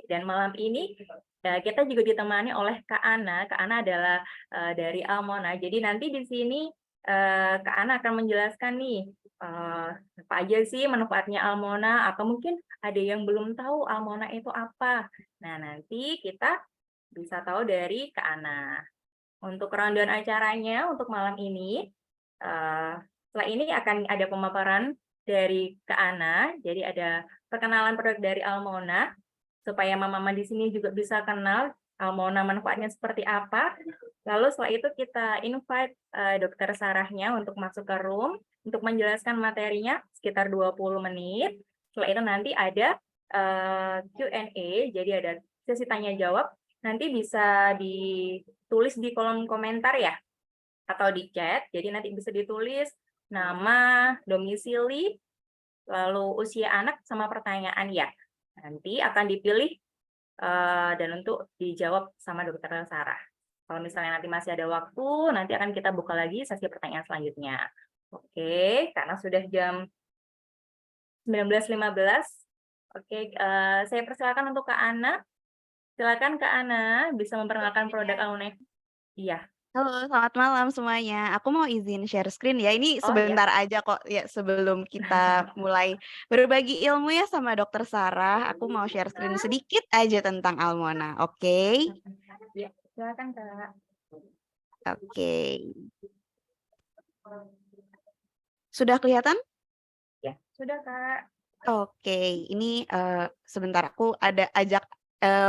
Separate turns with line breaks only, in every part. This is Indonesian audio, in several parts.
dan malam ini, kita juga ditemani oleh Kak Ana. Kak Ana adalah, dari Almona. Jadi nanti di sini, Kak Ana akan menjelaskan nih, apa aja sih manfaatnya Almona atau mungkin ada yang belum tahu Almona itu apa. Nah, nanti kita bisa tahu dari Kak Ana. Untuk rundown acaranya untuk malam ini, setelah ini akan ada pemaparan dari Kak Ana, jadi ada perkenalan produk dari Almona, supaya mama-mama di sini juga bisa kenal Almona manfaatnya seperti apa. Lalu setelah itu kita invite, Dokter Sarahnya untuk masuk ke room, untuk menjelaskan materinya sekitar 20 menit. Setelah itu nanti ada, Q&A, jadi ada sesi tanya jawab, nanti bisa ditulis di kolom komentar ya, atau di chat. Jadi nanti bisa ditulis nama, domisili, lalu usia anak, sama pertanyaan ya. Nanti akan dipilih dan untuk dijawab sama Dokter Sarah. Kalau misalnya nanti masih ada waktu, nanti akan kita buka lagi sesi pertanyaan selanjutnya. Oke, karena sudah jam 19.15. Oke, saya persilakan untuk Kak Ana. Silakan Kak Ana, bisa memperkenalkan produk Almona. Iya.
Halo, selamat malam semuanya. Aku mau izin share screen ya. Ini
Oh ya.
sebentar aja kok ya sebelum kita mulai berbagi ilmu ya sama Dokter Sarah. Aku mau share screen sedikit aja tentang Almona. Oke?
Iya, silakan Kak.
Oke. Sudah kelihatan?
Ya, sudah Kak.
Oke. Ini sebentar aku ada ajak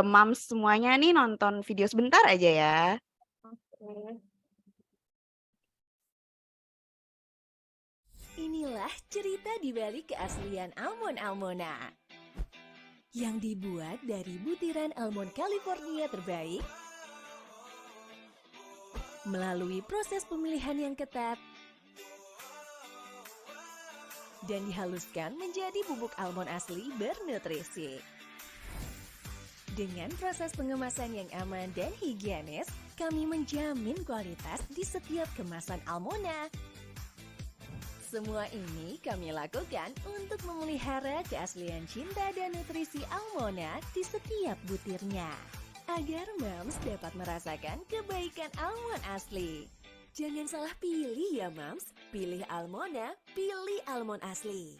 moms semuanya nih nonton video sebentar aja ya.
Oke.
Inilah cerita di balik keaslian almond Almona yang dibuat dari butiran almond California terbaik melalui proses pemilihan yang ketat dan dihaluskan menjadi bubuk almond asli bernutrisi. Dengan proses pengemasan yang aman dan higienis, kami menjamin kualitas di setiap kemasan Almona. Semua ini kami lakukan untuk memelihara keaslian cinta dan nutrisi Almona di setiap butirnya, agar Moms dapat merasakan kebaikan almond asli. Jangan salah pilih ya Moms, pilih Almona, pilih almond asli.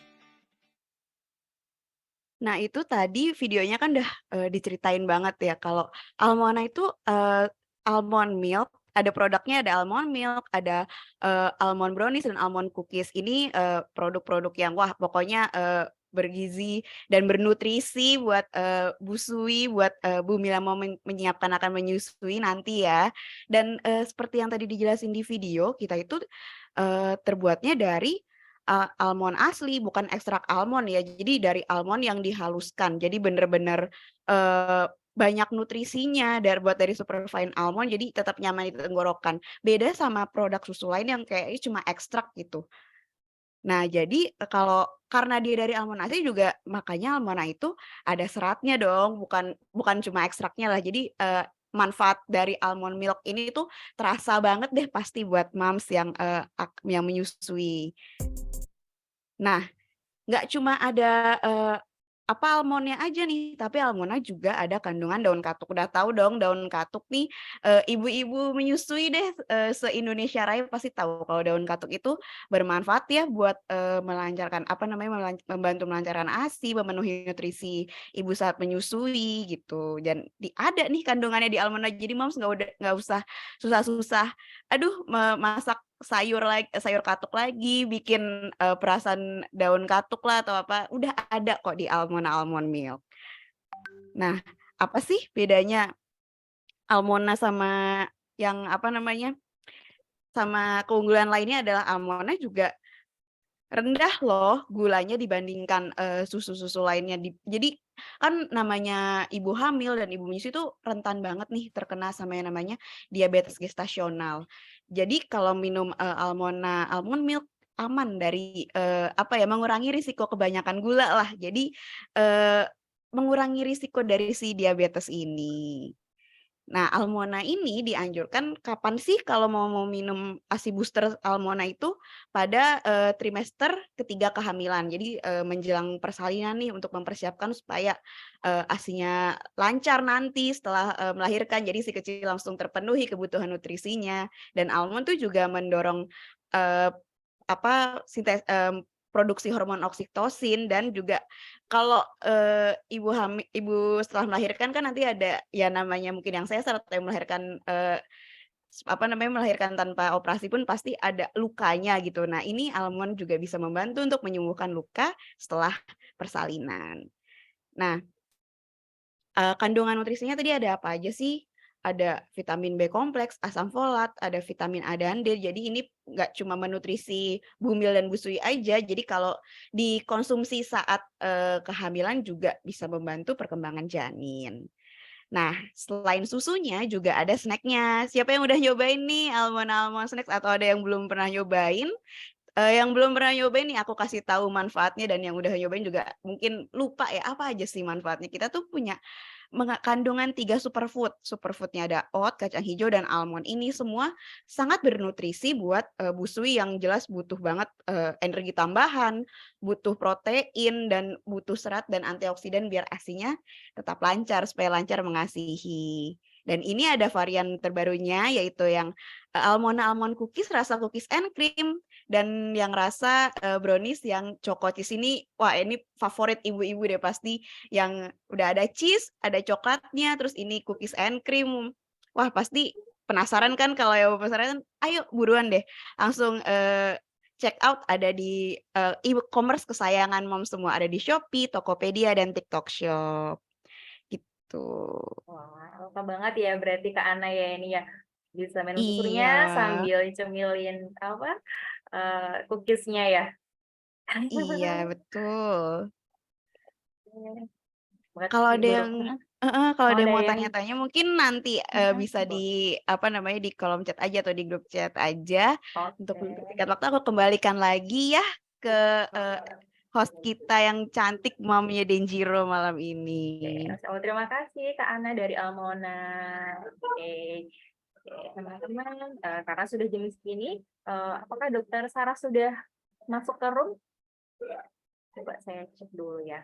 Nah, itu tadi videonya kan udah diceritain banget ya kalau Almona itu almond milk, ada produknya, ada almond milk, ada almond brownies dan almond cookies. Ini produk-produk yang wah pokoknya bergizi dan bernutrisi buat busui, buat bumi yang mau menyiapkan akan menyusui nanti ya. Dan seperti yang tadi dijelasin di video, kita itu terbuatnya dari almond asli, bukan ekstrak almond ya. Jadi dari almond yang dihaluskan. Jadi bener-bener banyak nutrisinya buat dari superfine almond, jadi tetap nyaman di tenggorokan. Beda sama produk susu lain yang kayaknya cuma ekstrak gitu. Nah, jadi kalau karena dia dari almond asli juga makanya Almona itu ada seratnya dong, bukan bukan cuma ekstraknya lah. Jadi manfaat dari almond milk ini tuh terasa banget deh pasti buat moms yang yang menyusui. Nah, nggak cuma ada, almondnya aja nih, tapi almondnya juga ada kandungan daun katuk. Udah tahu dong daun katuk nih, ibu-ibu menyusui deh, se-Indonesia Raya pasti tahu kalau daun katuk itu bermanfaat ya buat, melancarkan apa namanya, membantu melancarkan ASI, memenuhi nutrisi ibu saat menyusui gitu. Dan ada nih kandungannya di almond, jadi moms nggak usah susah-susah, aduh masak sayur katuk lagi, bikin, perasan daun katuk lah atau apa, udah ada kok di Almona Almond Milk. Nah, apa sih bedanya Almona sama yang apa namanya, sama keunggulan lainnya adalah Almona juga rendah loh gulanya dibandingkan, susu-susu lainnya jadi kan namanya ibu hamil dan ibu menyusui itu rentan banget nih terkena sama yang namanya diabetes gestasional. Jadi kalau minum, Almona Almond Milk aman dari, apa ya, mengurangi risiko kebanyakan gula lah. Jadi, eee, mengurangi risiko dari si diabetes ini. Nah, Almona ini dianjurkan kapan sih kalau mau minum ASI booster Almona itu pada trimester ketiga kehamilan. Jadi menjelang persalinan nih untuk mempersiapkan supaya ASInya lancar nanti setelah melahirkan. Jadi si kecil langsung terpenuhi kebutuhan nutrisinya. Dan almond tuh juga mendorong eh, produksi hormon oksitosin dan juga kalau ibu setelah melahirkan kan nanti ada ya namanya mungkin yang sesar atau yang melahirkan melahirkan tanpa operasi pun pasti ada lukanya gitu. Nah, ini almond juga bisa membantu untuk menyembuhkan luka setelah persalinan. Nah, kandungan nutrisinya tadi ada apa aja sih? Ada vitamin B kompleks, asam folat, ada vitamin A dan D. Jadi ini nggak cuma menutrisi bumil dan busui aja. Jadi kalau dikonsumsi saat kehamilan juga bisa membantu perkembangan janin. Nah, selain susunya juga ada snacknya. Siapa yang udah nyobain nih almond snacks atau ada yang belum pernah nyobain? Yang belum pernah nyobain nih aku kasih tahu manfaatnya dan yang udah nyobain juga mungkin lupa ya apa aja sih manfaatnya. Kita tuh punya kandungan 3 superfood. Superfoodnya ada oat, kacang hijau, dan almond. Ini semua sangat bernutrisi buat busui yang jelas butuh banget energi tambahan, butuh protein, dan butuh serat dan antioksidan biar ASINya tetap lancar, supaya lancar mengasihi. Dan ini ada varian terbarunya yaitu yang Almona Almond Cookies, rasa cookies and cream. Dan yang rasa brownies yang choco cheese ini, wah ini favorit ibu-ibu deh pasti yang udah ada cheese, ada coklatnya, terus ini cookies and cream. Wah, pasti penasaran kan kalau yang penasaran, ayo buruan deh. Langsung check out ada di e-commerce kesayangan mom semua. Ada di Shopee, Tokopedia, dan TikTok Shop. Gitu.
Wah, lupa banget ya berarti Kak Ana ya ini ya. Bisa minum susunya
Iya,
sambil cemilin apa cookiesnya ya.
iya betul.
Banget
Kalau
sih
ada
baru.
yang kalau
Oh,
ada yang
ada
mau
yang
tanya-tanya mungkin nanti bisa di di kolom chat aja atau di grup chat aja. Untuk
Oke.
mempersingkat waktu aku kembalikan lagi ya ke eh, host kita yang cantik mamnya Denjiro malam ini.
Oke, terima kasih Kak Ana dari Almona. Oke, oke, teman-teman, karena sudah jam segini, apakah Dokter Sarah sudah masuk ke room? Coba saya cek dulu ya.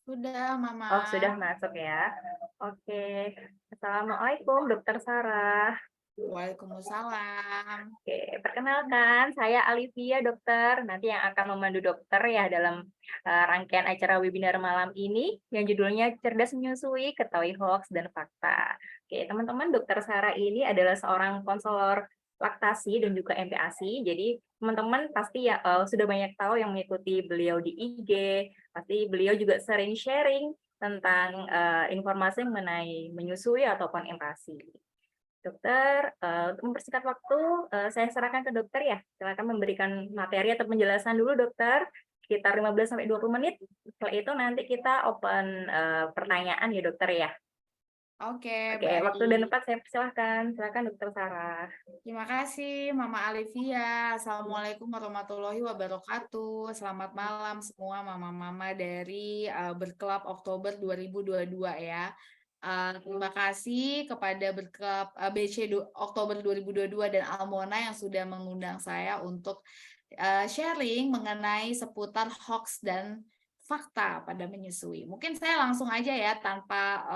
Sudah, Mama.
Oh, sudah masuk ya. Oke, Assalamualaikum Dokter Sarah.
Waalaikumsalam.
Oke, perkenalkan saya Alivia dokter, nanti yang akan memandu dokter ya dalam rangkaian acara webinar malam ini yang judulnya Cerdas Menyusui, Ketahui Hoax dan Fakta. Oke, teman-teman, Dokter Sarah ini adalah seorang konselor laktasi dan juga MPASI. Jadi teman-teman pasti ya sudah banyak tahu yang mengikuti beliau di IG, pasti beliau juga sering sharing tentang informasi mengenai menyusui ataupun MPASI. Dokter, untuk mempersingkat waktu, saya serahkan ke dokter ya. Silakan memberikan materi atau penjelasan dulu dokter, sekitar 15-20 menit. Setelah itu nanti kita open pertanyaan ya dokter ya.
Oke,
Oke, waktu dan
baik.
tempat saya persilahkan. Silakan dokter Sarah.
Terima kasih, Mama Alivia. Assalamualaikum warahmatullahi wabarakatuh. Selamat malam semua mama-mama dari Berkelab Oktober 2022 ya. Terima kasih kepada Berkelab BC Oktober 2022 dan Almona yang sudah mengundang saya untuk sharing mengenai seputar hoax dan fakta pada menyusui. Mungkin saya langsung aja ya tanpa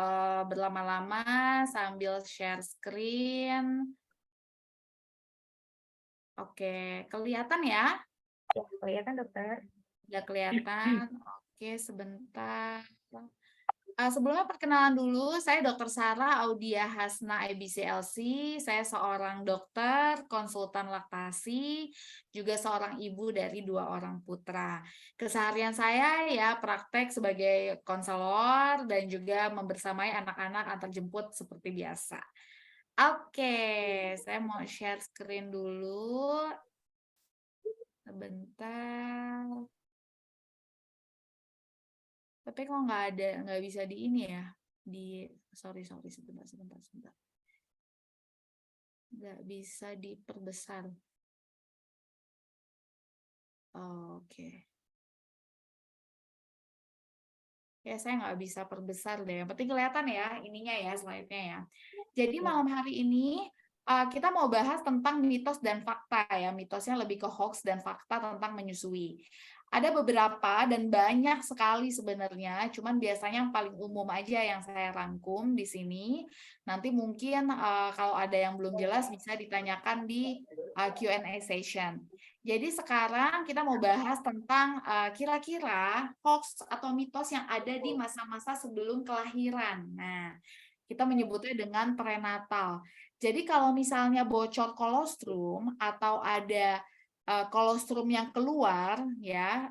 berlama-lama sambil share screen. Oke, kelihatan ya?
Ya, kelihatan dokter.
Udah kelihatan. Oke, sebentar. Sebelumnya perkenalan dulu, saya Dr. Sarah Audia Hasna EBCLC. Saya seorang dokter, konsultan laktasi, juga seorang ibu dari 2 orang putra. Keseharian saya ya praktek sebagai konselor dan juga membersamai anak-anak antar jemput seperti biasa. Oke, saya mau share screen dulu. Sebentar. Tapi kok nggak bisa di ini ya, sorry sebentar. Nggak bisa diperbesar. Oke. Kayak saya nggak bisa perbesar deh. Yang penting kelihatan ya ininya ya slide-nya ya. Jadi malam hari ini kita mau bahas tentang mitos dan fakta ya. Mitosnya lebih ke hoax dan fakta tentang menyusui. Ada beberapa dan banyak sekali sebenarnya, cuman biasanya yang paling umum aja yang saya rangkum di sini. Nanti mungkin kalau ada yang belum jelas bisa ditanyakan di Q&A session. Jadi sekarang kita mau bahas tentang kira-kira hoax atau mitos yang ada di masa-masa sebelum kelahiran. Nah, kita menyebutnya dengan prenatal. Jadi kalau misalnya bocor kolostrum atau ada kolostrum yang keluar ya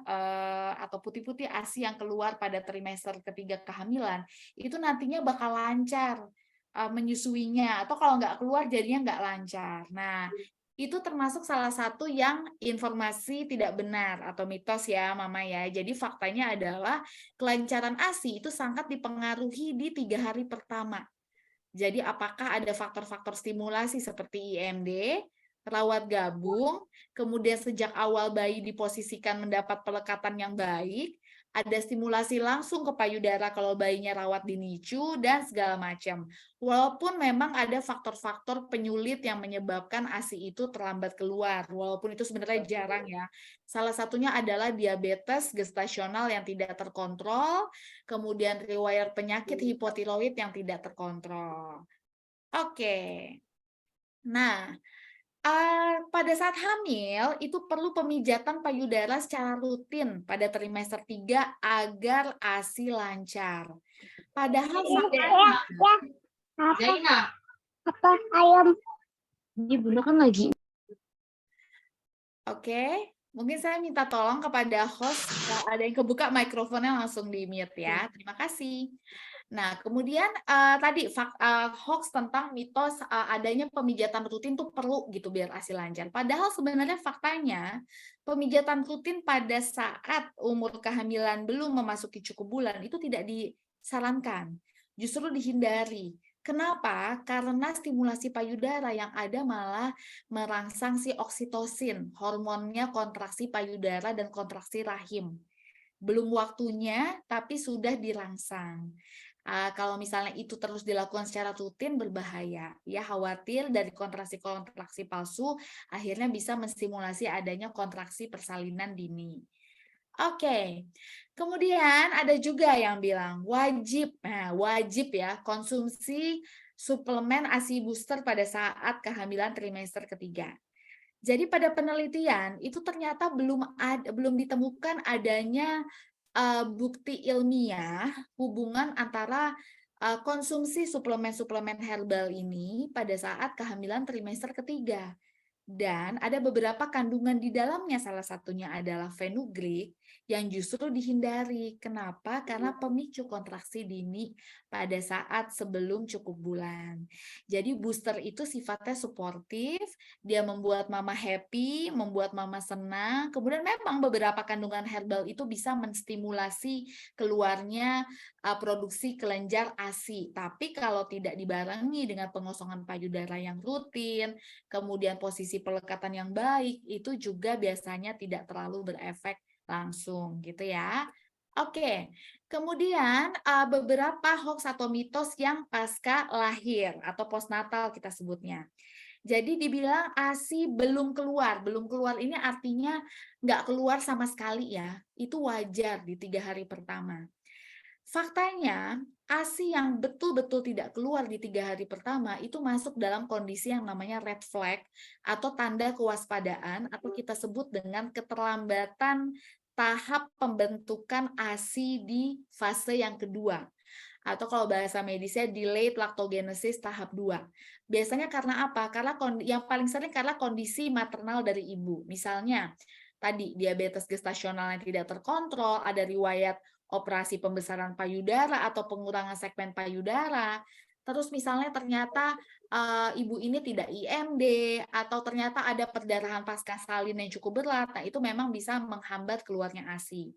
atau putih-putih ASI yang keluar pada trimester ketiga kehamilan, itu nantinya bakal lancar menyusuinya, atau kalau nggak keluar jadinya nggak lancar. Nah, itu termasuk salah satu yang informasi tidak benar atau mitos ya Mama ya. Jadi faktanya adalah kelancaran ASI itu sangat dipengaruhi di 3 hari pertama. Jadi apakah ada faktor-faktor stimulasi seperti IMD, rawat gabung, kemudian sejak awal bayi diposisikan mendapat pelekatan yang baik, ada stimulasi langsung ke payudara kalau bayinya rawat di NICU, dan segala macam. Walaupun memang ada faktor-faktor penyulit yang menyebabkan ASI itu terlambat keluar, walaupun itu sebenarnya jarang ya. Salah satunya adalah diabetes gestasional yang tidak terkontrol, kemudian riwayat penyakit hipotiroid yang tidak terkontrol. Oke. Nah, pada saat hamil itu perlu pemijatan payudara secara rutin pada trimester 3 agar ASI lancar. Padahal
Apa ayam? Ini bunda kan lagi.
Oke, mungkin saya minta tolong kepada host, ada yang kebuka mikrofonnya langsung di-mute ya. Terima kasih. Nah, kemudian tadi hoax tentang mitos adanya pemijatan rutin tuh perlu gitu biar ASI lancar. Padahal sebenarnya faktanya pemijatan rutin pada saat umur kehamilan belum memasuki cukup bulan itu tidak disarankan, justru dihindari. Kenapa? Karena stimulasi payudara yang ada malah merangsang si oksitosin, hormonnya kontraksi payudara dan kontraksi rahim. Belum waktunya, tapi sudah dirangsang. Kalau misalnya itu terus dilakukan secara rutin berbahaya. Ya, khawatir dari kontraksi-kontraksi palsu akhirnya bisa menstimulasi adanya kontraksi persalinan dini. Oke. Kemudian ada juga yang bilang wajib. Nah, wajib ya konsumsi suplemen ASI booster pada saat kehamilan trimester ketiga. Jadi pada penelitian itu ternyata belum ditemukan adanya bukti ilmiah hubungan antara konsumsi suplemen-suplemen herbal ini pada saat kehamilan trimester ketiga. Dan ada beberapa kandungan di dalamnya, salah satunya adalah fenugreek yang justru dihindari. Kenapa? Karena pemicu kontraksi dini pada saat sebelum cukup bulan. Jadi booster itu sifatnya suportif, dia membuat mama happy, membuat mama senang. Kemudian memang beberapa kandungan herbal itu bisa menstimulasi keluarnya produksi kelenjar ASI. Tapi kalau tidak dibarengi dengan pengosongan payudara yang rutin, kemudian posisi pelekatan yang baik, itu juga biasanya tidak terlalu berefek langsung gitu ya. Oke, kemudian beberapa hoax atau mitos yang pasca lahir atau postnatal kita sebutnya. Jadi dibilang ASI belum keluar ini artinya nggak keluar sama sekali ya, itu wajar di 3 hari pertama. Faktanya, ASI yang betul-betul tidak keluar di 3 hari pertama itu masuk dalam kondisi yang namanya red flag atau tanda kewaspadaan atau kita sebut dengan keterlambatan tahap pembentukan ASI di fase yang kedua. Atau kalau bahasa medisnya delayed lactogenesis tahap 2. Biasanya karena apa? Karena yang paling sering karena kondisi maternal dari ibu. Misalnya, tadi diabetes gestasional yang tidak terkontrol, ada riwayat operasi pembesaran payudara atau pengurangan segmen payudara. Terus misalnya ternyata ibu ini tidak IMD atau ternyata ada perdarahan pasca salin yang cukup berat, nah itu memang bisa menghambat keluarnya ASI.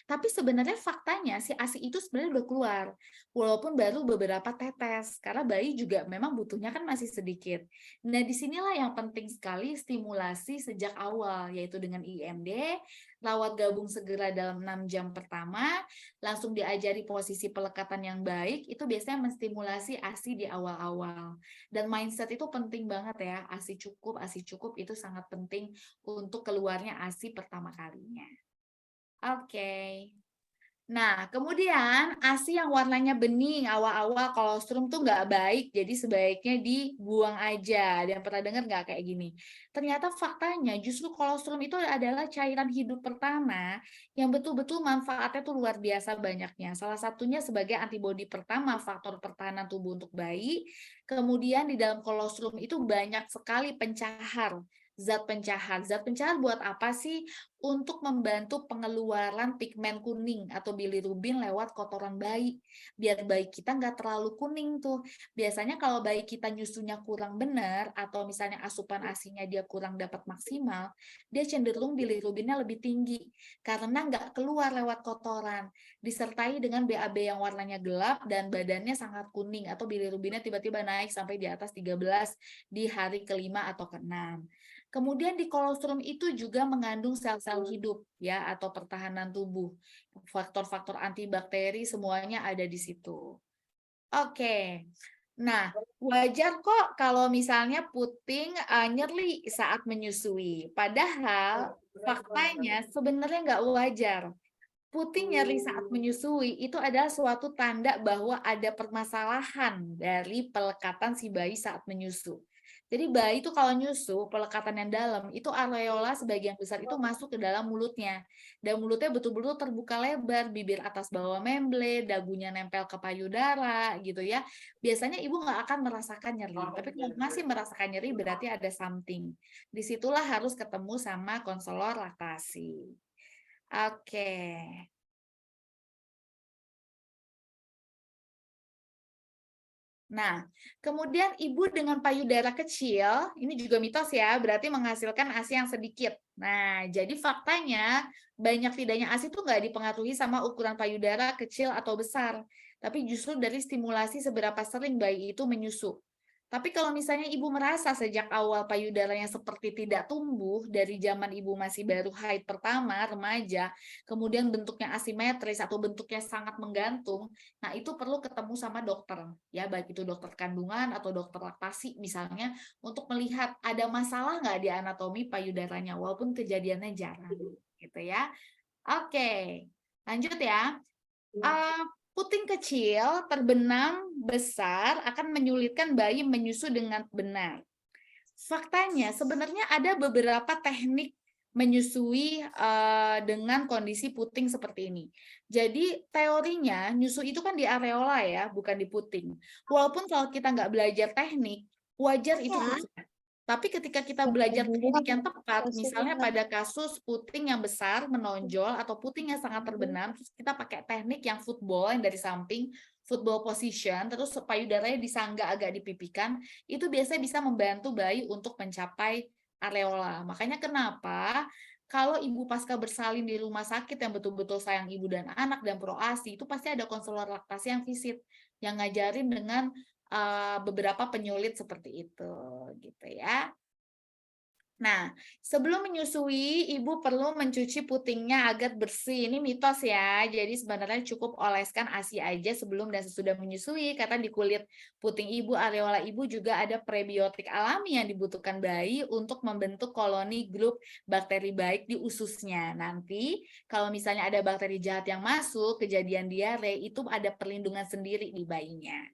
Tapi sebenarnya faktanya si ASI itu sebenarnya udah keluar, walaupun baru beberapa tetes, karena bayi juga memang butuhnya kan masih sedikit. Nah disinilah yang penting sekali stimulasi sejak awal, yaitu dengan IMD, rawat gabung segera dalam 6 jam pertama, langsung diajari posisi pelekatan yang baik, itu biasanya menstimulasi ASI di awal-awal. Dan mindset itu penting banget ya, ASI cukup itu sangat penting untuk keluarnya ASI pertama kalinya. Oke. Nah, kemudian ASI yang warnanya bening awal-awal kolostrum tuh nggak baik, jadi sebaiknya dibuang aja. Dan pernah dengar nggak kayak gini? Ternyata faktanya justru kolostrum itu adalah cairan hidup pertama yang betul-betul manfaatnya tuh luar biasa banyaknya. Salah satunya sebagai antibodi pertama, faktor pertahanan tubuh untuk bayi. Kemudian di dalam kolostrum itu banyak sekali pencahar. Zat pencahar. Zat pencahar buat apa sih? Untuk membantu pengeluaran pigmen kuning atau bilirubin lewat kotoran bayi. Biar bayi kita nggak terlalu kuning tuh. Biasanya kalau bayi kita nyusunya kurang benar atau misalnya asupan ASI-nya dia kurang dapat maksimal, dia cenderung bilirubinnya lebih tinggi karena nggak keluar lewat kotoran. Disertai dengan BAB yang warnanya gelap dan badannya sangat kuning atau bilirubinnya tiba-tiba naik sampai di atas 13 di hari kelima atau keenam. Kemudian di kolostrum itu juga mengandung sel-sel hidup ya atau pertahanan tubuh. Faktor-faktor antibakteri semuanya ada di situ. Oke. Nah, wajar kok kalau misalnya puting nyeri saat menyusui. Padahal faktanya sebenarnya nggak wajar. Puting nyeri saat menyusui itu adalah suatu tanda bahwa ada permasalahan dari pelekatan si bayi saat menyusu. Jadi bayi itu kalau nyusu, pelekatan yang dalam, itu areola sebagian besar itu masuk ke dalam mulutnya. Dan mulutnya betul-betul terbuka lebar, bibir atas bawah memble, dagunya nempel ke payudara, gitu ya. Biasanya ibu nggak akan merasakan nyeri. Tapi kalau masih merasakan nyeri berarti ada something. Disitulah harus ketemu sama konselor laktasi. Oke. Nah, kemudian ibu dengan payudara kecil, ini juga mitos ya, berarti menghasilkan ASI yang sedikit. Nah, jadi faktanya banyak tidaknya ASI itu nggak dipengaruhi sama ukuran payudara kecil atau besar, tapi justru dari stimulasi seberapa sering bayi itu menyusu. Tapi kalau misalnya ibu merasa sejak awal payudaranya seperti tidak tumbuh dari zaman ibu masih baru haid pertama, remaja, kemudian bentuknya asimetris atau bentuknya sangat menggantung, nah itu perlu ketemu sama dokter, ya baik itu dokter kandungan atau dokter laktasi misalnya, untuk melihat ada masalah nggak di anatomi payudaranya, walaupun kejadiannya jarang, gitu ya. Oke, lanjut ya. Puting kecil terbenam besar akan menyulitkan bayi menyusu dengan benar. Faktanya sebenarnya ada beberapa teknik menyusui dengan kondisi puting seperti ini. Jadi teorinya nyusu itu kan di areola ya, bukan di puting. Walaupun kalau kita nggak belajar teknik, wajar itu susah. Tapi ketika kita belajar teknik yang tepat, misalnya pada kasus puting yang besar menonjol atau puting yang sangat terbenam, terus kita pakai teknik yang football yang dari samping, football position, terus payudaranya disangga agak dipipikan, itu biasanya bisa membantu bayi untuk mencapai areola. Makanya kenapa kalau ibu pasca bersalin di rumah sakit yang betul-betul sayang ibu dan anak dan pro ASI, itu pasti ada konselor laktasi yang visit, yang ngajarin dengan beberapa penyulit seperti itu, gitu ya. Nah, sebelum menyusui, ibu perlu mencuci putingnya agar bersih. Ini mitos ya. Jadi sebenarnya cukup oleskan ASI aja sebelum dan sesudah menyusui, karena di kulit puting ibu, areola ibu juga ada prebiotik alami yang dibutuhkan bayi untuk membentuk koloni grup bakteri baik di ususnya. Nanti kalau misalnya ada bakteri jahat yang masuk, kejadian diare, itu ada perlindungan sendiri di bayinya.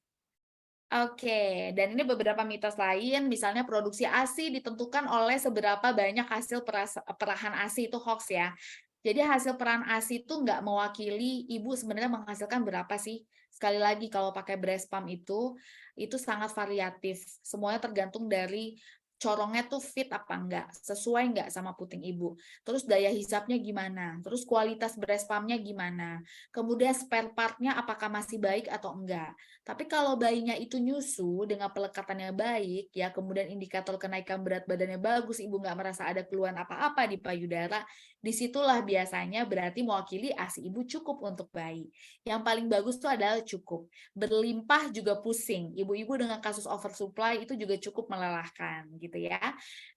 Oke, dan ini beberapa mitos lain, misalnya produksi ASI ditentukan oleh seberapa banyak hasil perahan ASI, itu hoax ya. Jadi hasil perahan ASI itu nggak mewakili ibu sebenarnya menghasilkan berapa sih. Sekali lagi kalau pakai breast pump itu sangat variatif. Semuanya tergantung dari corongnya tuh fit apa enggak, sesuai enggak sama puting ibu. Terus daya hisapnya gimana, terus kualitas breast pump-nya gimana, kemudian spare part-nya apakah masih baik atau enggak. Tapi kalau bayinya itu nyusu dengan pelekatannya baik, ya kemudian indikator kenaikan berat badannya bagus, ibu nggak merasa ada keluhan apa-apa di payudara, disitulah biasanya berarti mewakili ASI ibu cukup untuk bayi. Yang paling bagus itu adalah cukup. Berlimpah juga pusing. Ibu-ibu dengan kasus oversupply itu juga cukup melelahkan gitu ya.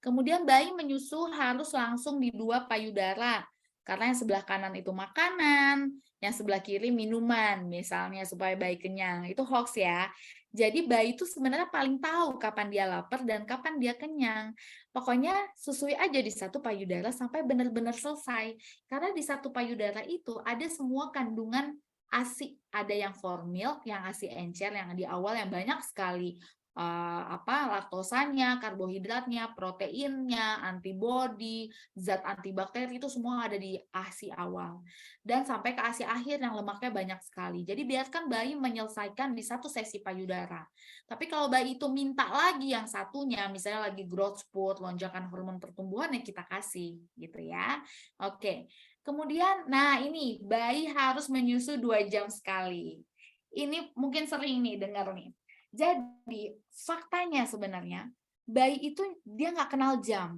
Kemudian bayi menyusu harus langsung di 2 payudara. Karena yang sebelah kanan itu makanan, yang sebelah kiri minuman misalnya supaya bayi kenyang. Itu hoax ya. Jadi bayi itu sebenarnya paling tahu kapan dia lapar dan kapan dia kenyang. Pokoknya susui aja di 1 payudara sampai benar-benar selesai. Karena di 1 payudara itu ada semua kandungan ASI, ada yang formil, yang ASI encer, yang di awal yang banyak sekali laktosanya, karbohidratnya, proteinnya, antibodi, zat antibakteri itu semua ada di ASI awal. Dan sampai ke ASI akhir yang lemaknya banyak sekali. Jadi biarkan bayi menyelesaikan di 1 sesi payudara. Tapi kalau bayi itu minta lagi yang satunya, misalnya lagi growth spurt, lonjakan hormon pertumbuhan, yang kita kasih gitu ya. Oke. Kemudian, nah ini bayi harus menyusu 2 jam sekali. Ini mungkin sering nih dengar nih. Jadi faktanya sebenarnya bayi itu dia nggak kenal jam.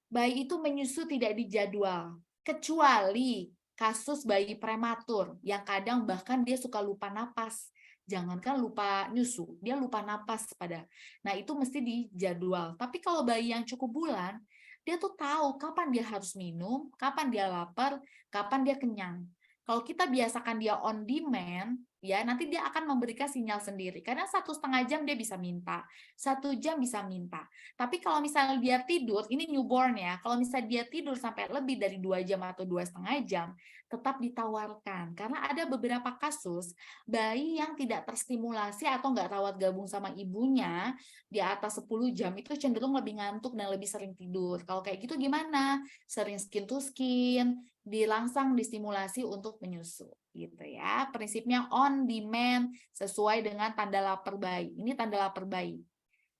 Bayi itu menyusu tidak dijadwal. Kecuali kasus bayi prematur yang kadang bahkan dia suka lupa napas. Jangankan lupa nyusu, dia lupa napas pada. Nah itu mesti dijadwal. Tapi kalau bayi yang cukup bulan, dia tuh tahu kapan dia harus minum, kapan dia lapar, kapan dia kenyang. Kalau kita biasakan dia on demand, ya nanti dia akan memberikan sinyal sendiri. Karena 1,5 jam dia bisa minta, 1 jam bisa minta. Tapi kalau misalnya dia tidur, ini newborn ya, kalau misalnya dia tidur sampai lebih dari 2 jam atau 2,5 jam, tetap ditawarkan. Karena ada beberapa kasus bayi yang tidak terstimulasi atau nggak rawat gabung sama ibunya di atas 10 jam itu cenderung lebih ngantuk dan lebih sering tidur. Kalau kayak gitu gimana? Sering skin to skin, dirangsang distimulasi untuk menyusu gitu ya. Prinsipnya on demand sesuai dengan tanda lapar bayi. Ini tanda lapar bayi.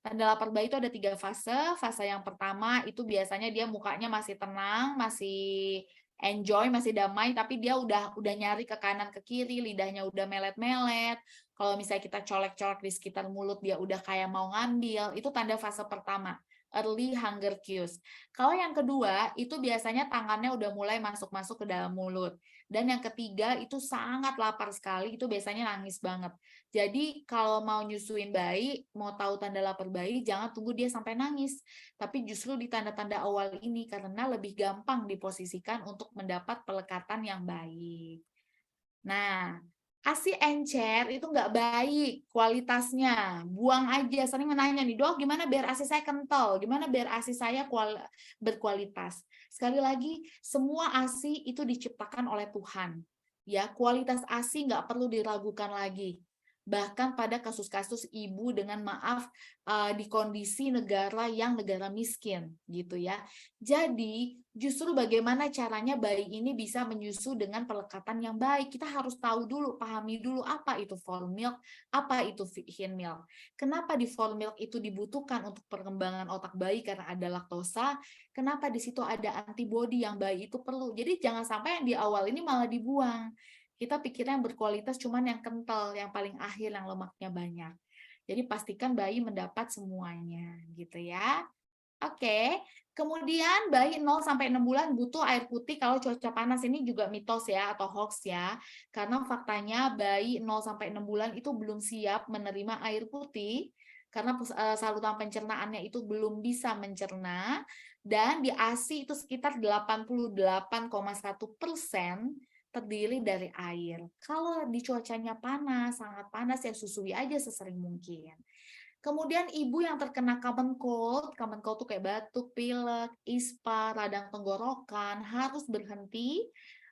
Tanda lapar bayi itu ada 3 fase. Fase yang pertama itu biasanya dia mukanya masih tenang, masih enjoy, masih damai, tapi dia udah nyari ke kanan ke kiri, lidahnya udah melet-melet. Kalau misalnya kita colek-colek di sekitar mulut dia udah kayak mau ngambil, itu tanda fase pertama. Early hunger cues. Kalau yang kedua, itu biasanya tangannya udah mulai masuk-masuk ke dalam mulut. Dan yang ketiga, itu sangat lapar sekali, itu biasanya nangis banget. Jadi kalau mau nyusuin bayi, mau tahu tanda lapar bayi, jangan tunggu dia sampai nangis. Tapi justru di tanda-tanda awal ini, karena lebih gampang diposisikan untuk mendapat pelekatan yang baik. Nah, ASI encer itu nggak baik kualitasnya, buang aja. Sering menanya nih, dok gimana biar ASI saya kental, gimana biar ASI saya berkualitas. Sekali lagi, semua ASI itu diciptakan oleh Tuhan. Ya, kualitas ASI nggak perlu diragukan lagi. Bahkan pada kasus-kasus ibu dengan maaf di kondisi negara yang negara miskin gitu ya. Jadi justru bagaimana caranya bayi ini bisa menyusu dengan pelekatan yang baik. Kita harus tahu dulu, pahami dulu apa itu formil milk, apa itu feed milk. Kenapa di formil milk itu dibutuhkan untuk perkembangan otak bayi karena ada laktosa. Kenapa di situ ada antibodi yang bayi itu perlu. Jadi jangan sampai yang di awal ini malah dibuang. Kita pikirnya yang berkualitas cuman yang kental, yang paling akhir yang lemaknya banyak. Jadi pastikan bayi mendapat semuanya gitu ya. Oke. Kemudian bayi 0 sampai 6 bulan butuh air putih kalau cuaca panas, ini juga mitos ya atau hoax ya. Karena faktanya bayi 0 sampai 6 bulan itu belum siap menerima air putih karena saluran pencernaannya itu belum bisa mencerna, dan di ASI itu sekitar 88,1% terdiri dari air. Kalau di cuacanya panas, sangat panas, ya susui aja sesering mungkin. Kemudian ibu yang terkena common cold tuh kayak batuk, pilek, ispa, radang tenggorokan, harus berhenti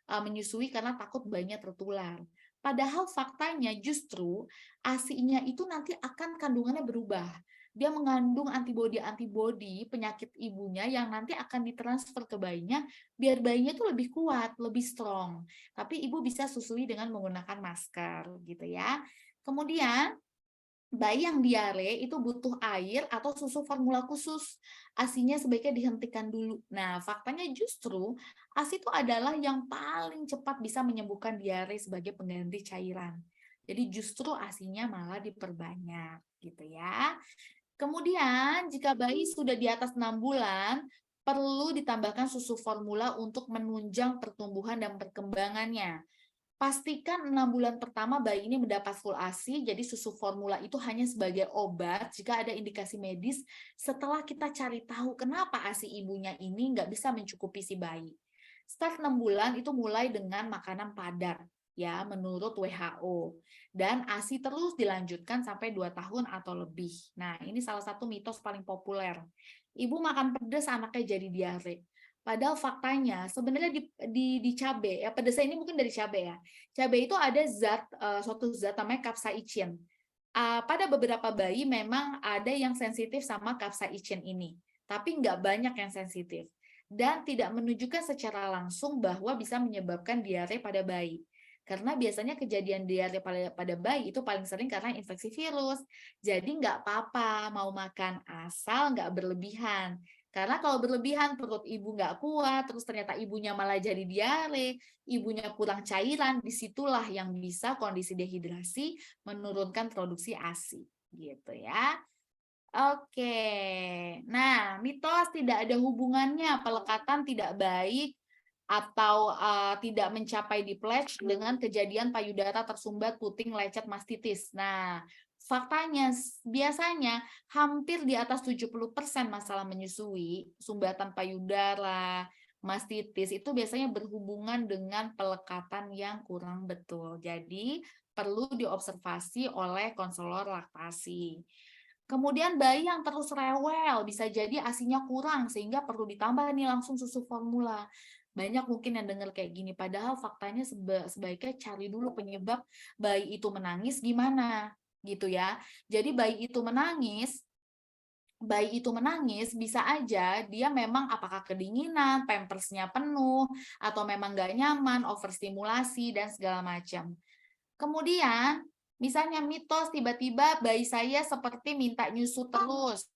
menyusui karena takut bayinya tertular. Padahal faktanya justru ASI-nya itu nanti akan kandungannya berubah. Dia mengandung antibodi penyakit ibunya yang nanti akan ditransfer ke bayinya biar bayinya itu lebih kuat, lebih strong. Tapi ibu bisa susui dengan menggunakan masker gitu ya. Kemudian bayi yang diare itu butuh air atau susu formula khusus. ASINya sebaiknya dihentikan dulu. Nah, faktanya justru ASI itu adalah yang paling cepat bisa menyembuhkan diare sebagai pengganti cairan. Jadi justru ASINya malah diperbanyak gitu ya. Kemudian jika bayi sudah di atas 6 bulan, perlu ditambahkan susu formula untuk menunjang pertumbuhan dan perkembangannya. Pastikan 6 bulan pertama bayi ini mendapat full ASI, jadi susu formula itu hanya sebagai obat jika ada indikasi medis setelah kita cari tahu kenapa ASI ibunya ini nggak bisa mencukupi si bayi. Start 6 bulan itu mulai dengan makanan padat, ya menurut WHO. Dan ASI terus dilanjutkan sampai 2 tahun atau lebih. Nah, ini salah satu mitos paling populer. Ibu makan pedas, anaknya jadi diare. Padahal faktanya sebenarnya di cabai ya, pedasnya ini mungkin dari cabai ya. Cabai itu ada suatu zat namanya capsaicin. Pada beberapa bayi memang ada yang sensitif sama capsaicin ini, tapi nggak banyak yang sensitif dan tidak menunjukkan secara langsung bahwa bisa menyebabkan diare pada bayi. Karena biasanya kejadian diare pada bayi itu paling sering karena infeksi virus. Jadi nggak apa-apa mau makan asal nggak berlebihan. Karena kalau berlebihan perut ibu nggak kuat, terus ternyata ibunya malah jadi diare, ibunya kurang cairan, disitulah yang bisa kondisi dehidrasi menurunkan produksi ASI, gitu ya. Oke, nah mitos tidak ada hubungannya pelekatan tidak baik atau tidak mencapai di pledge dengan kejadian payudara tersumbat, puting, lecet, mastitis. Nah, faktanya biasanya hampir di atas 70% masalah menyusui, sumbatan payudara, mastitis itu biasanya berhubungan dengan pelekatan yang kurang betul. Jadi perlu diobservasi oleh konselor laktasi. Kemudian bayi yang terus rewel bisa jadi ASINya kurang sehingga perlu ditambah nih langsung susu formula. Banyak mungkin yang dengar kayak gini, padahal faktanya sebaiknya cari dulu penyebab bayi itu menangis gimana gitu ya. Jadi bayi itu menangis bisa aja dia memang apakah kedinginan, pampersnya penuh, atau memang nggak nyaman, overstimulasi, dan segala macam. Kemudian, misalnya mitos tiba-tiba bayi saya seperti minta nyusu terus.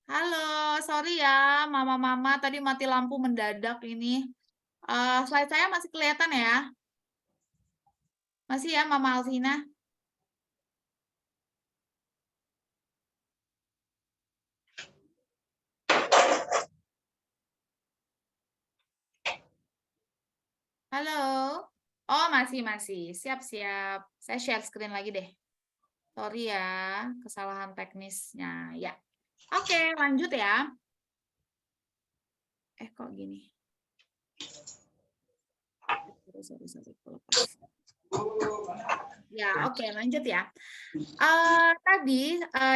Halo, sorry ya, mama-mama tadi mati lampu mendadak ini. Slide saya masih kelihatan ya? Masih ya, Mama Alvina? Halo? Oh, masih. Siap. Saya share screen lagi deh. Sorry ya, kesalahan teknisnya. Ya. Oke, lanjut ya. Kok gini? Sorry, lepas. Ya, oke, lanjut ya.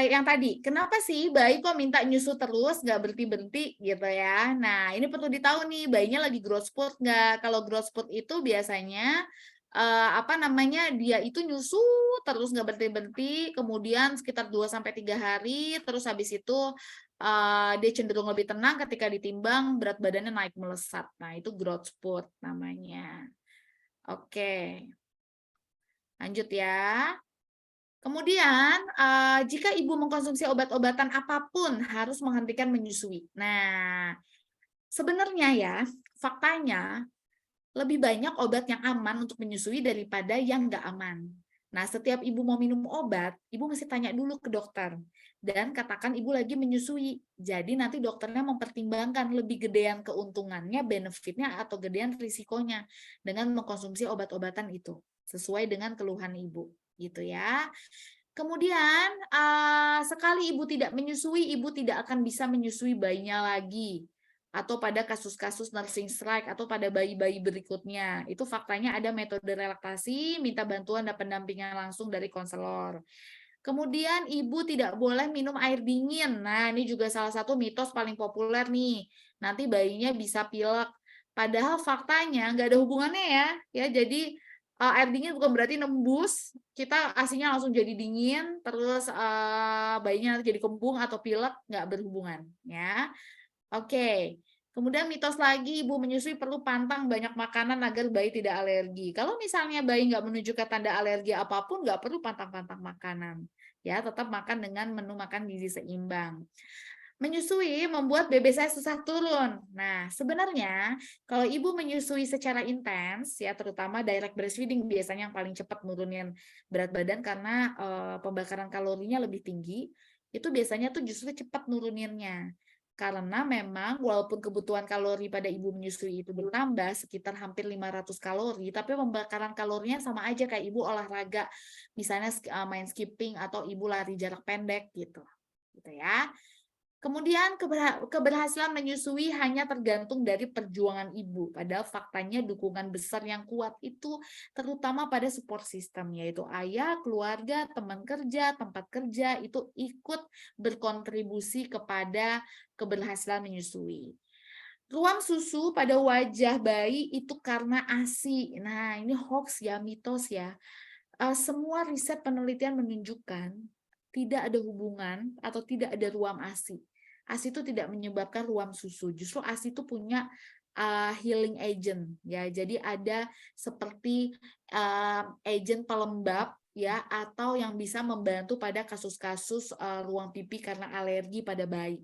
Yang tadi, kenapa sih bayi kok minta nyusu terus, nggak berhenti-berhenti gitu ya. Nah, ini perlu ditahu nih, bayinya lagi growth spurt nggak? Kalau growth spurt itu biasanya dia itu nyusu terus nggak berhenti-berhenti, kemudian sekitar 2-3 hari, terus habis itu dia cenderung lebih tenang ketika ditimbang, berat badannya naik melesat. Nah, itu growth spurt namanya. Oke, lanjut ya. Kemudian, jika ibu mengkonsumsi obat-obatan apapun harus menghentikan menyusui. Nah, sebenarnya ya, faktanya lebih banyak obat yang aman untuk menyusui daripada yang nggak aman. Nah, setiap ibu mau minum obat, ibu mesti tanya dulu ke dokter. Dan katakan ibu lagi menyusui. Jadi nanti dokternya mempertimbangkan lebih gedean keuntungannya, benefitnya, atau gedean risikonya dengan mengkonsumsi obat-obatan itu. Sesuai dengan keluhan ibu. Gitu ya. Kemudian, sekali ibu tidak menyusui, ibu tidak akan bisa menyusui bayinya lagi. Atau pada kasus-kasus nursing strike atau pada bayi-bayi berikutnya. Itu faktanya ada metode relaksasi, minta bantuan dan pendampingan langsung dari konselor. Kemudian ibu tidak boleh minum air dingin. Nah, ini juga salah satu mitos paling populer nih. Nanti bayinya bisa pilek. Padahal faktanya nggak ada hubungannya ya. Ya, jadi air dingin bukan berarti nembus, kita asinya langsung jadi dingin, terus bayinya nanti jadi kembung atau pilek, nggak berhubungan ya. Oke, kemudian mitos lagi, ibu menyusui perlu pantang banyak makanan agar bayi tidak alergi. Kalau misalnya bayi nggak menunjukkan tanda alergi apapun, nggak perlu pantang-pantang makanan. Ya, tetap makan dengan menu makan gizi seimbang. Menyusui membuat BB saya susah turun. Nah, sebenarnya kalau ibu menyusui secara intens, ya terutama direct breastfeeding biasanya yang paling cepat nurunin berat badan karena pembakaran kalorinya lebih tinggi, itu biasanya tuh justru cepat nuruninnya. Karena memang walaupun kebutuhan kalori pada ibu menyusui itu bertambah sekitar hampir 500 kalori, tapi pembakaran kalorinya sama aja kayak ibu olahraga, misalnya main skipping atau ibu lari jarak pendek gitu. Gitu ya. Kemudian keberhasilan menyusui hanya tergantung dari perjuangan ibu. Padahal faktanya dukungan besar yang kuat itu terutama pada support system, yaitu ayah, keluarga, teman kerja, tempat kerja, itu ikut berkontribusi kepada keberhasilan menyusui. Ruam susu pada wajah bayi itu karena ASI. Nah, ini hoax ya, mitos ya. Semua riset penelitian menunjukkan tidak ada hubungan atau tidak ada ruam ASI. ASI itu tidak menyebabkan ruam susu. Justru ASI itu punya healing agent ya. Jadi ada seperti agent pelembab ya atau yang bisa membantu pada kasus-kasus ruam pipi karena alergi pada bayi.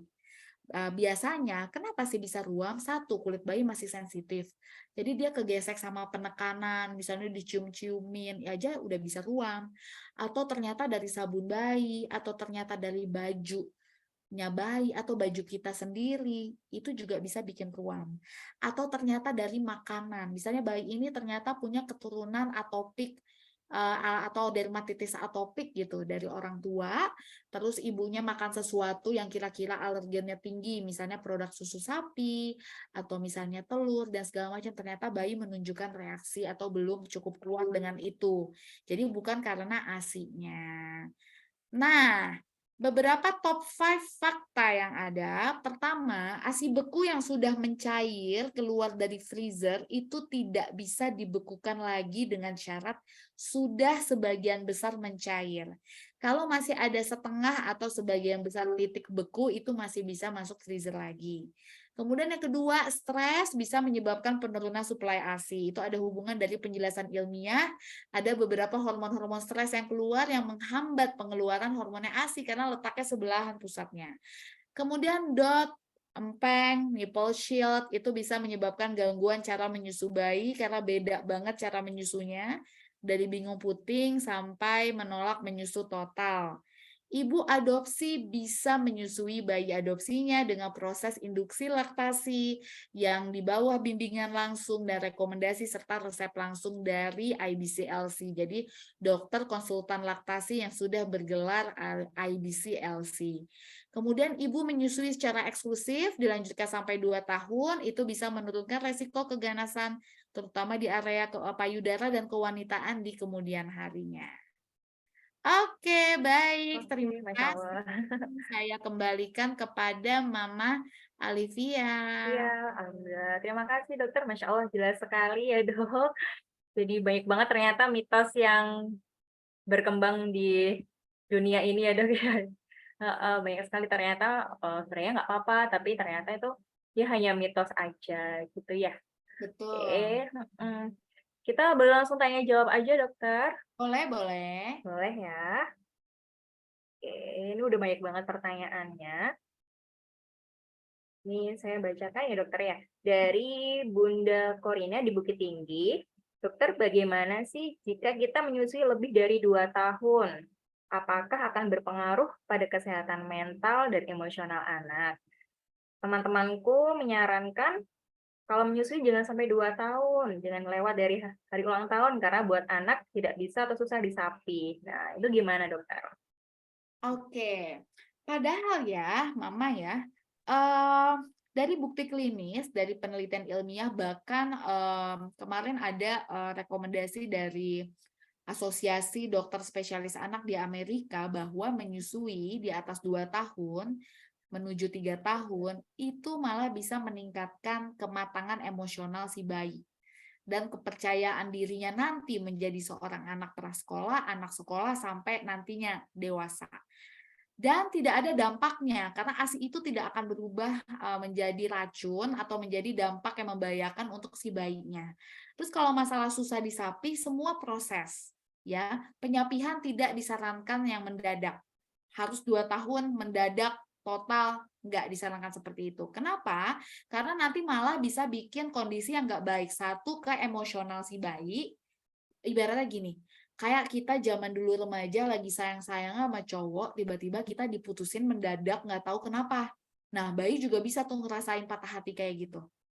Biasanya kenapa sih bisa ruam? Satu, kulit bayi masih sensitif. Jadi dia kegesek sama penekanan, misalnya dicium-ciumin, ya aja udah bisa ruam. Atau ternyata dari sabun bayi, atau ternyata dari bajunya bayi, atau baju kita sendiri, itu juga bisa bikin ruam. Atau ternyata dari makanan, misalnya bayi ini ternyata punya keturunan atopik, atau dermatitis atopik gitu dari orang tua, terus ibunya makan sesuatu yang kira-kira alergennya tinggi, misalnya produk susu sapi, atau misalnya telur, dan segala macam, ternyata bayi menunjukkan reaksi atau belum cukup kuat dengan itu. Jadi bukan karena ASI-nya. Nah, beberapa top 5 fakta yang ada. Pertama, ASI beku yang sudah mencair keluar dari freezer itu tidak bisa dibekukan lagi dengan syarat sudah sebagian besar mencair. Kalau masih ada setengah atau sebagian besar titik beku itu masih bisa masuk freezer lagi. Kemudian yang kedua, stres bisa menyebabkan penurunan suplai ASI. Itu ada hubungan dari penjelasan ilmiah. Ada beberapa hormon-hormon stres yang keluar yang menghambat pengeluaran hormonnya ASI karena letaknya sebelahan pusatnya. Kemudian DOT, empeng, nipple shield itu bisa menyebabkan gangguan cara menyusu bayi karena beda banget cara menyusunya dari bingung puting sampai menolak menyusu total. Ibu adopsi bisa menyusui bayi adopsinya dengan proses induksi laktasi yang di bawah bimbingan langsung dan rekomendasi serta resep langsung dari IBCLC. Jadi dokter konsultan laktasi yang sudah bergelar IBCLC. Kemudian ibu menyusui secara eksklusif dilanjutkan sampai 2 tahun, itu bisa menurunkan resiko keganasan terutama di area payudara dan kewanitaan di kemudian harinya. Oke, baik. Terima
Masya
kasih.
Allah.
Saya kembalikan kepada Mama Alivia.
Iya, alhamdulillah. Terima kasih dokter. Masya Allah jelas sekali ya dok. Jadi banyak banget ternyata mitos yang berkembang di dunia ini ya Dok ya. Heeh, banyak sekali ternyata sebenarnya nggak apa-apa, tapi ternyata itu dia hanya mitos aja gitu ya.
Betul.
Oke, kita boleh langsung tanya jawab aja dokter.
Boleh, boleh.
Boleh ya. Oke, ini udah banyak banget pertanyaannya. Ini saya bacakan ya dokter ya. Dari Bunda Korina di Bukit Tinggi, dokter bagaimana sih jika kita menyusui lebih dari 2 tahun? Apakah akan berpengaruh pada kesehatan mental dan emosional anak? Teman-temanku menyarankan kalau menyusui jangan sampai 2 tahun, jangan lewat dari hari ulang tahun karena buat anak tidak bisa atau susah disapi. Nah, itu gimana dokter?
Oke, padahal ya, Mama ya, eh, dari bukti klinis, dari penelitian ilmiah, bahkan kemarin ada rekomendasi dari Asosiasi Dokter Spesialis Anak di Amerika bahwa menyusui di atas 2 tahun menuju 3 tahun itu malah bisa meningkatkan kematangan emosional si bayi dan kepercayaan dirinya nanti menjadi seorang anak prasekolah, anak sekolah sampai nantinya dewasa. Dan tidak ada dampaknya karena ASI itu tidak akan berubah menjadi racun atau menjadi dampak yang membahayakan untuk si bayinya. Terus kalau masalah susah disapi, semua proses ya, penyapihan tidak disarankan yang mendadak. Harus 2 tahun mendadak total, nggak disarankan seperti itu. Kenapa? Karena nanti malah bisa bikin kondisi yang nggak baik. Satu, ke emosional si bayi. Ibaratnya gini, kayak kita zaman dulu remaja lagi sayang-sayang sama cowok, tiba-tiba kita diputusin mendadak nggak tahu kenapa. Nah, bayi juga bisa tuh ngerasain patah hati kayak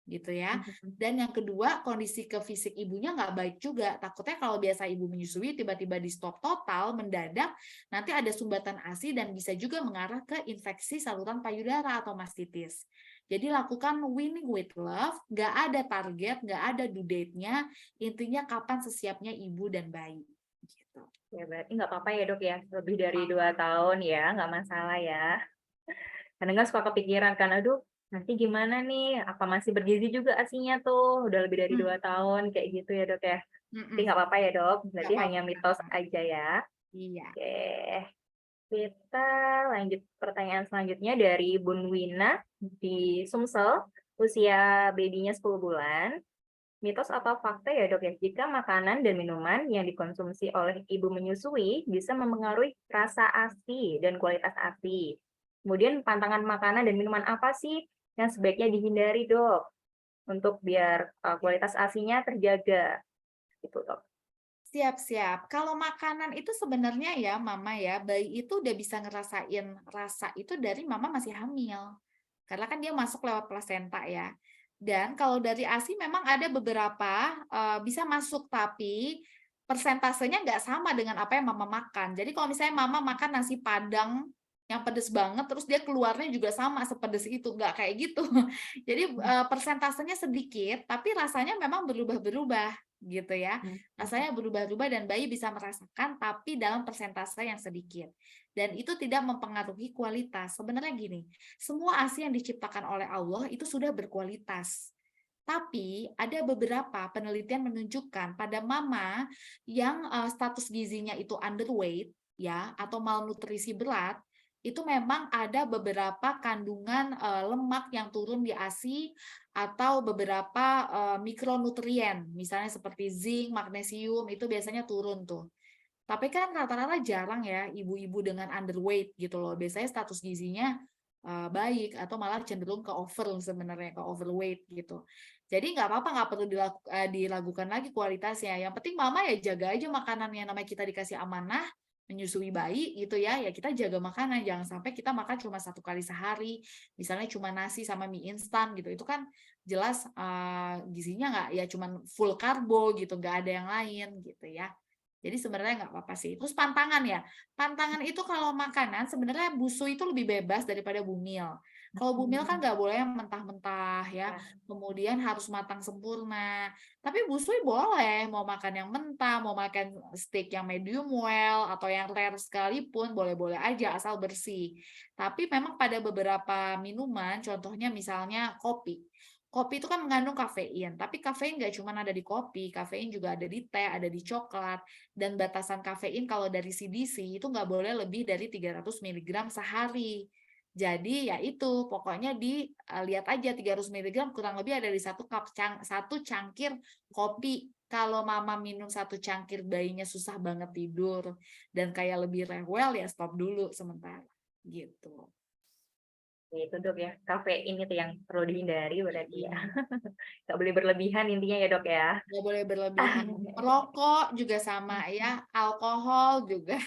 gitu ya. Dan yang kedua, kondisi ke fisik ibunya nggak baik juga. Takutnya kalau biasa ibu menyusui, tiba-tiba di stop total, mendadak, nanti ada sumbatan ASI dan bisa juga mengarah ke infeksi saluran payudara atau mastitis. Jadi lakukan winning with love, nggak ada target, nggak ada due date-nya, intinya kapan sesiapnya ibu dan bayi. Gitu.
Ya berarti nggak apa-apa ya dok ya, lebih dari 2 tahun ya, nggak masalah ya. Kadang kan suka kepikiran kan, aduh nanti gimana nih, apa masih bergizi juga asinya tuh, udah lebih dari 2 tahun, kayak gitu ya dok ya. Tapi nggak apa-apa ya dok, berarti
Nggak
hanya
apa-apa.
mitos aja ya.
Iya.
Oke, kita lanjut pertanyaan selanjutnya dari Bun Wina di Sumsel, usia babynya 10 bulan. Mitos atau fakta ya dok ya, jika makanan dan minuman yang dikonsumsi oleh ibu menyusui bisa mempengaruhi rasa ASI dan kualitas ASI. Kemudian pantangan makanan dan minuman apa sih yang sebaiknya dihindari dok, untuk biar kualitas ASI-nya terjaga, gitu dok.
Siap-siap. Kalau makanan itu sebenarnya ya, Mama ya, bayi itu udah bisa ngerasain rasa itu dari Mama masih hamil. Karena kan dia masuk lewat plasenta ya. Dan kalau dari ASI memang ada beberapa bisa masuk, tapi persentasenya nggak sama dengan apa yang Mama makan. Jadi kalau misalnya Mama makan nasi Padang yang pedes banget, terus dia keluarnya juga sama sepedes itu, nggak kayak gitu. Jadi persentasenya sedikit, tapi rasanya memang berubah-berubah gitu ya. Rasanya berubah-ubah dan bayi bisa merasakan, tapi dalam persentase yang sedikit. Dan itu tidak mempengaruhi kualitas. Sebenarnya gini, semua ASI yang diciptakan oleh Allah itu sudah berkualitas. Tapi ada beberapa penelitian menunjukkan pada mama yang status gizinya itu underweight ya atau malnutrisi berat, itu memang ada beberapa kandungan lemak yang turun di ASI atau beberapa mikronutrien, misalnya seperti zinc, magnesium itu biasanya turun tuh. Tapi kan rata-rata jarang ya ibu-ibu dengan underweight gitu loh. Biasanya status gizinya baik atau malah cenderung ke over sebenarnya, ke overweight gitu. Jadi nggak apa-apa, nggak perlu diragukan lagi kualitasnya. Yang penting mama ya jaga aja makanannya, namanya kita dikasih amanah menyusui bayi gitu ya kita jaga makanan, jangan sampai kita makan cuma 1 kali sehari, misalnya cuma nasi sama mie instan gitu, itu kan jelas gizinya nggak ya cuma full karbo gitu, nggak ada yang lain gitu ya. Jadi sebenarnya nggak apa-apa sih. Terus pantangan ya, pantangan itu kalau makanan sebenarnya busu itu lebih bebas daripada bumil. Kalau bumil kan nggak boleh yang mentah-mentah ya, kemudian harus matang sempurna. Tapi busui boleh, mau makan yang mentah, mau makan steak yang medium well, atau yang rare sekalipun, boleh-boleh aja asal bersih. Tapi memang pada beberapa minuman, contohnya misalnya kopi. kopi itu kan mengandung kafein, tapi kafein nggak cuma ada di kopi, kafein juga ada di teh, ada di coklat, dan batasan kafein kalau dari CDC itu nggak boleh lebih dari 300 mg sehari. Jadi ya itu, pokoknya lihat aja 300 mg kurang lebih ada di satu cangkir kopi. Kalau mama minum satu cangkir bayinya susah banget tidur dan kayak lebih rewel ya stop dulu sementara gitu.
Itu dok ya, kafein itu yang perlu dihindari berarti ya.
Iya.
Nggak boleh berlebihan intinya ya dok ya.
Nggak boleh berlebihan. Merokok juga sama ya, alkohol juga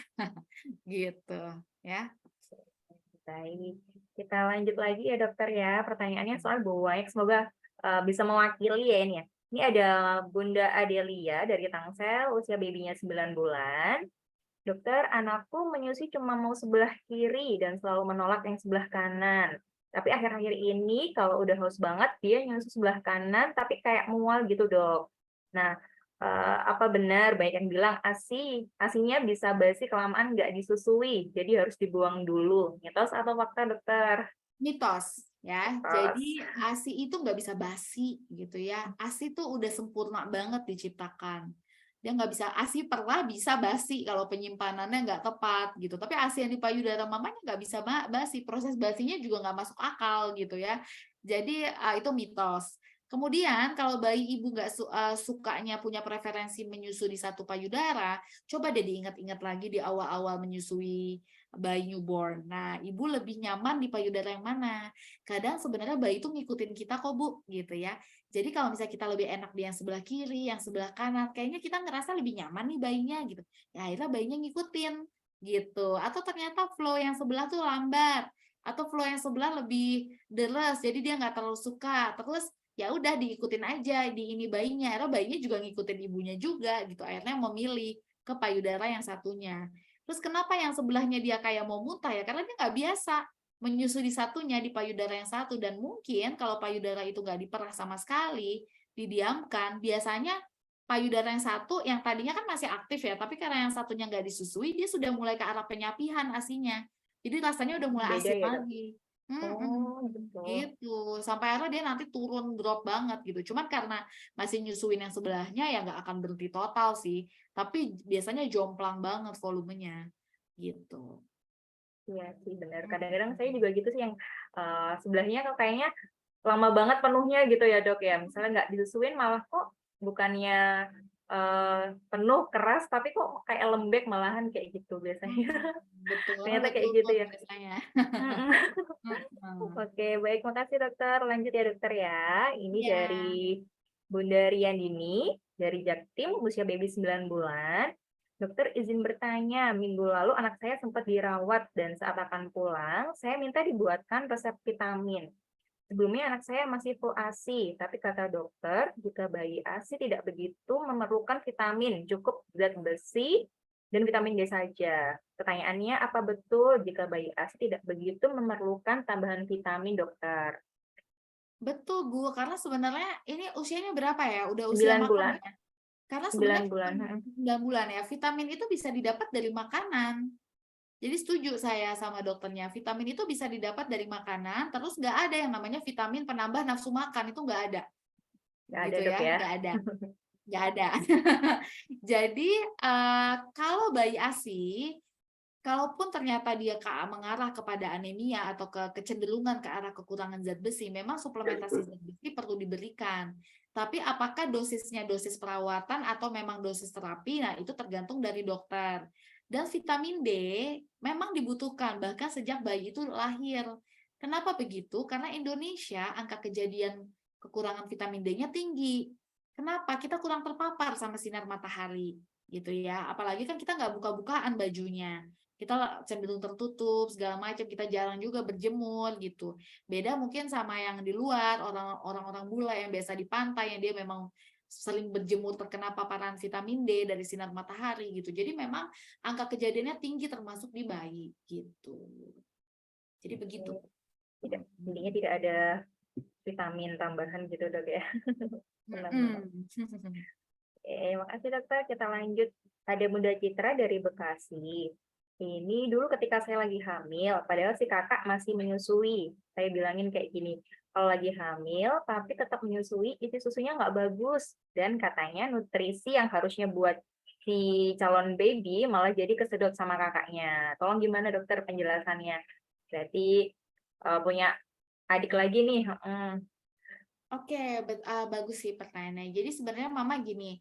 gitu ya.
Baik, kita lanjut lagi ya dokter ya. Pertanyaannya soal banyak, semoga bisa mewakili ya ini ya. Ini ada Bunda Adelia dari Tangsel, usia babynya 9 bulan. Dokter, anakku menyusui cuma mau sebelah kiri dan selalu menolak yang sebelah kanan. Tapi akhir-akhir ini kalau udah haus banget, dia nyusu sebelah kanan tapi kayak mual gitu dok. Nah, apa benar banyak yang bilang asinya bisa basi kelamaan nggak disusui, jadi harus dibuang dulu. Mitos atau fakta dokter?
Mitos ya.
Mitos.
Jadi ASI itu nggak bisa basi gitu ya. ASI itu udah sempurna banget diciptakan. Dia nggak bisa, ASI pernah bisa basi kalau penyimpanannya nggak tepat gitu. Tapi ASI yang di payudara mamanya nggak bisa basi. Proses basinya juga nggak masuk akal gitu ya. Jadi itu mitos. Kemudian kalau bayi ibu nggak sukanya punya preferensi menyusui di satu payudara, coba deh diingat-ingat lagi di awal-awal menyusui bayi newborn. Nah, ibu lebih nyaman di payudara yang mana? Kadang sebenarnya bayi itu ngikutin kita kok Bu, gitu ya. Jadi kalau misalnya kita lebih enak di yang sebelah kiri, yang sebelah kanan, kayaknya kita ngerasa lebih nyaman nih bayinya gitu. Ya akhirnya bayinya ngikutin gitu. Atau ternyata flow yang sebelah tuh lambat, atau flow yang sebelah lebih deres, jadi dia nggak terlalu suka. Terus ya udah diikutin aja di ini bayinya. Akhirnya bayinya juga ngikutin ibunya juga gitu. Akhirnya memilih ke payudara yang satunya. Terus kenapa yang sebelahnya dia kayak mau muntah ya? Karena dia nggak biasa menyusui di satunya di payudara yang satu, dan mungkin kalau payudara itu nggak diperah sama sekali, didiamkan, biasanya payudara yang satu yang tadinya kan masih aktif ya, tapi karena yang satunya nggak disusui, dia sudah mulai ke arah penyapihan asinya. Jadi rasanya udah mulai
Beda
asin
ya dok?
lagi.
Oh, betul.
Gitu. Sampai akhirnya dia nanti turun drop banget gitu. Cuman karena masih nyusuin yang sebelahnya ya nggak akan berhenti total sih. Tapi biasanya jomplang banget volumenya. Gitu.
Iya sih benar. Kadang-kadang saya juga gitu sih yang sebelahnya kok kayaknya lama banget penuhnya gitu ya dok ya. Misalnya nggak disusuin malah kok bukannya penuh keras tapi kok kayak lembek malahan kayak gitu biasanya.
Betul,
Ternyata kayak
betul
gitu ya.
biasanya.
Mm-mm. Oke, baik, makasih dokter. Lanjut ya dokter ya. Ini
Iya.
dari Bunda Riandini dari Jaktim, usia baby 9 bulan. Dokter izin bertanya, minggu lalu anak saya sempat dirawat dan saat akan pulang, saya minta dibuatkan resep vitamin. Sebelumnya anak saya masih full ASI, tapi kata dokter, jika bayi ASI tidak begitu memerlukan vitamin, cukup zat besi dan vitamin D saja. Pertanyaannya, apa betul jika bayi ASI tidak begitu memerlukan tambahan vitamin, dokter?
Betul, Bu. Karena sebenarnya ini usianya berapa ya? Udah
9
usia makan
bulan.
ya? Karena
9
sebenarnya
bulan.
9 bulan ya, vitamin itu bisa didapat dari makanan. Jadi setuju saya sama dokternya, vitamin itu bisa didapat dari makanan, terus nggak ada yang namanya vitamin penambah nafsu makan, itu nggak ada.
Nggak ada
Gitu
dok
ya,
ya?
nggak ada. Nggak ada. Jadi kalau bayi ASI, kalaupun ternyata dia mengarah kepada anemia atau kecenderungan ke arah kekurangan zat besi, memang suplementasi zat besi perlu diberikan. Tapi apakah dosisnya dosis perawatan atau memang dosis terapi, nah itu tergantung dari dokter. Dan vitamin D memang dibutuhkan bahkan sejak bayi itu lahir. Kenapa begitu? Karena Indonesia angka kejadian kekurangan vitamin D-nya tinggi. Kenapa? Kita kurang terpapar sama sinar matahari gitu ya. Apalagi kan kita nggak buka-bukaan bajunya. Kita cenderung tertutup segala macam, kita jarang juga berjemur gitu. Beda mungkin sama yang di luar, orang-orang bule yang biasa di pantai yang dia memang sering berjemur terkena paparan vitamin D dari sinar matahari gitu. Jadi memang angka kejadiannya tinggi termasuk di bayi gitu. Jadi begitu.
Tidak, intinya tidak ada vitamin tambahan gitu dok ya. Benar-benar. Makasih dokter. Kita lanjut. Ada Bunda Citra dari Bekasi. Ini dulu ketika saya lagi hamil, padahal si kakak masih menyusui. Saya bilangin kayak gini, kalau lagi hamil tapi tetap menyusui, isi susunya nggak bagus. Dan katanya nutrisi yang harusnya buat si calon baby malah jadi kesedot sama kakaknya. Tolong gimana dokter penjelasannya? Berarti punya adik lagi nih.
Oke, bagus sih pertanyaannya. Jadi sebenarnya mama gini,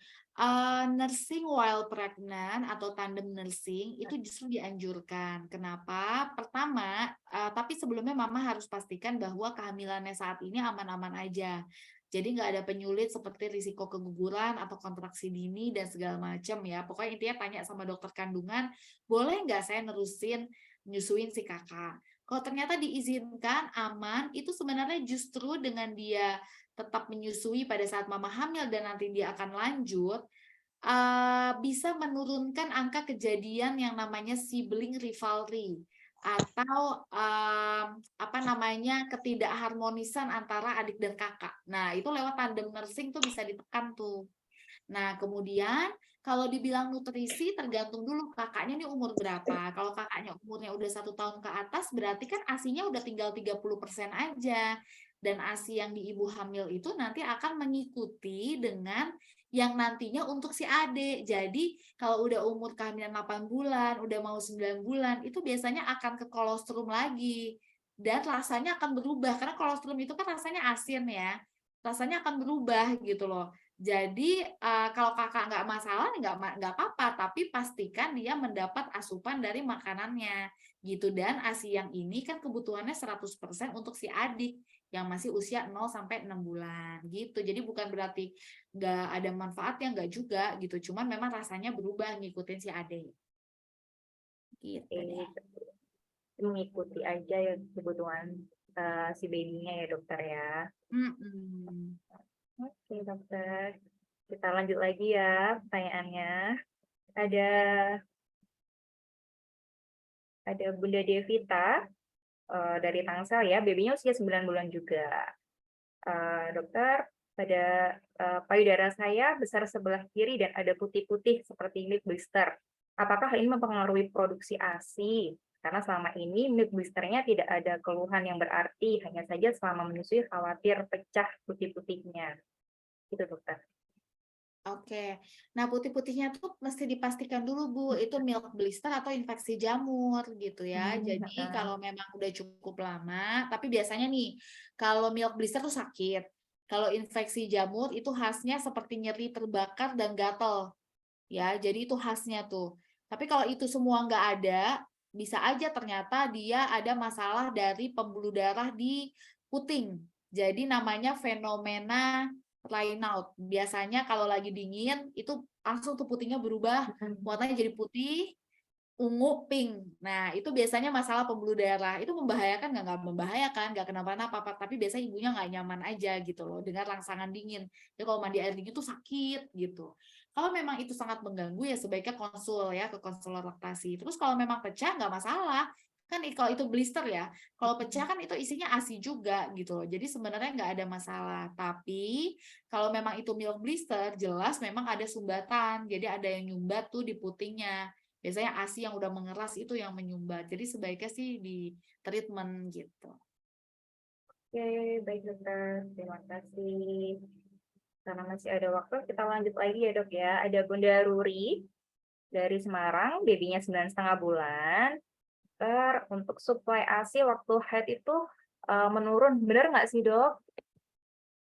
nursing while pregnant atau tandem nursing itu justru dianjurkan. Kenapa? Pertama, tapi sebelumnya mama harus pastikan bahwa kehamilannya saat ini aman-aman aja. Jadi nggak ada penyulit seperti risiko keguguran atau kontraksi dini dan segala macam ya. Pokoknya intinya tanya sama dokter kandungan, boleh nggak saya nyusuin si kakak? Kalau ternyata diizinkan, aman, itu sebenarnya justru dengan dia tetap menyusui pada saat mama hamil dan nanti dia akan lanjut, bisa menurunkan angka kejadian yang namanya sibling rivalry atau ketidakharmonisan antara adik dan kakak. Nah, itu lewat tandem nursing tuh bisa ditekan tuh. Nah, kemudian kalau dibilang nutrisi tergantung dulu kakaknya ini umur berapa. Kalau kakaknya umurnya udah 1 tahun ke atas, berarti kan ASI-nya udah tinggal 30% aja. Dan ASI yang di ibu hamil itu nanti akan mengikuti dengan yang nantinya untuk si adik. Jadi kalau udah umur kehamilan 8 bulan, udah mau 9 bulan, itu biasanya akan ke kolostrum lagi. Dan rasanya akan berubah, karena kolostrum itu kan rasanya asin ya. Rasanya akan berubah gitu loh. Jadi kalau kakak nggak masalah nggak apa-apa, tapi pastikan dia mendapat asupan dari makanannya gitu. Dan ASI yang ini kan kebutuhannya 100% untuk si adik yang masih usia 0 sampai 6 bulan gitu. Jadi bukan berarti nggak ada manfaatnya, nggak juga gitu. Cuman memang rasanya berubah ngikutin si adik. Gitu deh.
Mengikuti aja ya kebutuhan si baby-nya ya dokter ya. Oke dokter, kita lanjut lagi ya pertanyaannya. Ada Bunda Devita dari Tangsel ya, babynya usia 9 bulan juga. Dokter, pada payudara saya besar sebelah kiri dan ada putih-putih seperti milk blister. Apakah ini mempengaruhi produksi ASI? Karena selama ini milk blisternya tidak ada keluhan yang berarti, hanya saja selama menyusui khawatir pecah putih-putihnya. Itu dokter.
Oke, nah putih-putihnya tuh mesti dipastikan dulu Bu, itu milk blister atau infeksi jamur gitu ya. Jadi kalau memang udah cukup lama, tapi biasanya nih, kalau milk blister tuh sakit. Kalau infeksi jamur itu khasnya seperti nyeri terbakar dan gatal. Ya, jadi itu khasnya tuh. Tapi kalau itu semua nggak ada, bisa aja ternyata dia ada masalah dari pembuluh darah di puting. Jadi namanya fenomena Raynaud. Biasanya kalau lagi dingin itu langsung tuh putingnya berubah, warnanya jadi putih, ungu, pink. Nah, itu biasanya masalah pembuluh darah. Itu membahayakan nggak membahayakan, nggak kenapa-napa, tapi biasanya ibunya nggak nyaman aja gitu loh, dengan rangsangan dingin. Jadi kalau mandi air dingin tuh sakit gitu. Kalau memang itu sangat mengganggu ya sebaiknya konsul ya ke konselor laktasi. Terus kalau memang pecah nggak masalah. Kan kalau itu blister ya, kalau pecah kan itu isinya ASI juga gitu loh. Jadi sebenarnya nggak ada masalah. Tapi kalau memang itu milk blister, jelas memang ada sumbatan. Jadi ada yang nyumbat tuh di putingnya. Biasanya ASI yang udah mengeras itu yang menyumbat. Jadi sebaiknya sih di treatment gitu.
Oke, baik dokter. Terima kasih. Karena masih ada waktu, kita lanjut lagi ya dok ya. Ada Bunda Ruri dari Semarang, babynya 9,5 bulan. Untuk suplai ASI waktu haid itu menurun, benar nggak sih dok?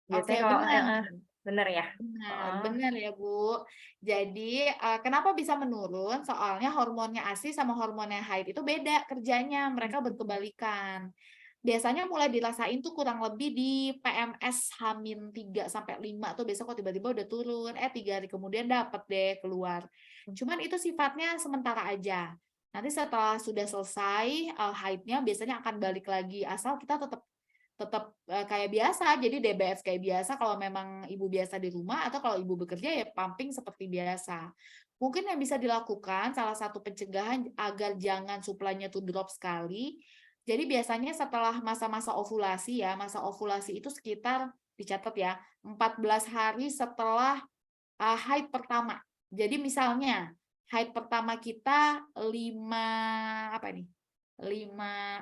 Biasanya kalau benar ya?
Benar ya Bu. Jadi kenapa bisa menurun? Soalnya hormonnya ASI sama hormonnya haid itu beda kerjanya, mereka berkebalikan. Biasanya mulai dirasain tuh kurang lebih di PMS H-3 sampai 5 tuh biasa kok tiba-tiba udah turun, 3 hari kemudian dapat deh keluar. Cuman itu sifatnya sementara aja. Nanti setelah sudah selesai haidnya biasanya akan balik lagi asal kita tetap kayak biasa, jadi DBS kayak biasa kalau memang ibu biasa di rumah, atau kalau ibu bekerja ya pumping seperti biasa. Mungkin yang bisa dilakukan, salah satu pencegahan agar jangan suplainya tuh drop sekali, jadi biasanya setelah masa-masa ovulasi ya, masa ovulasi itu sekitar, dicatat ya, 14 hari setelah haid pertama. Jadi misalnya haid pertama kita 5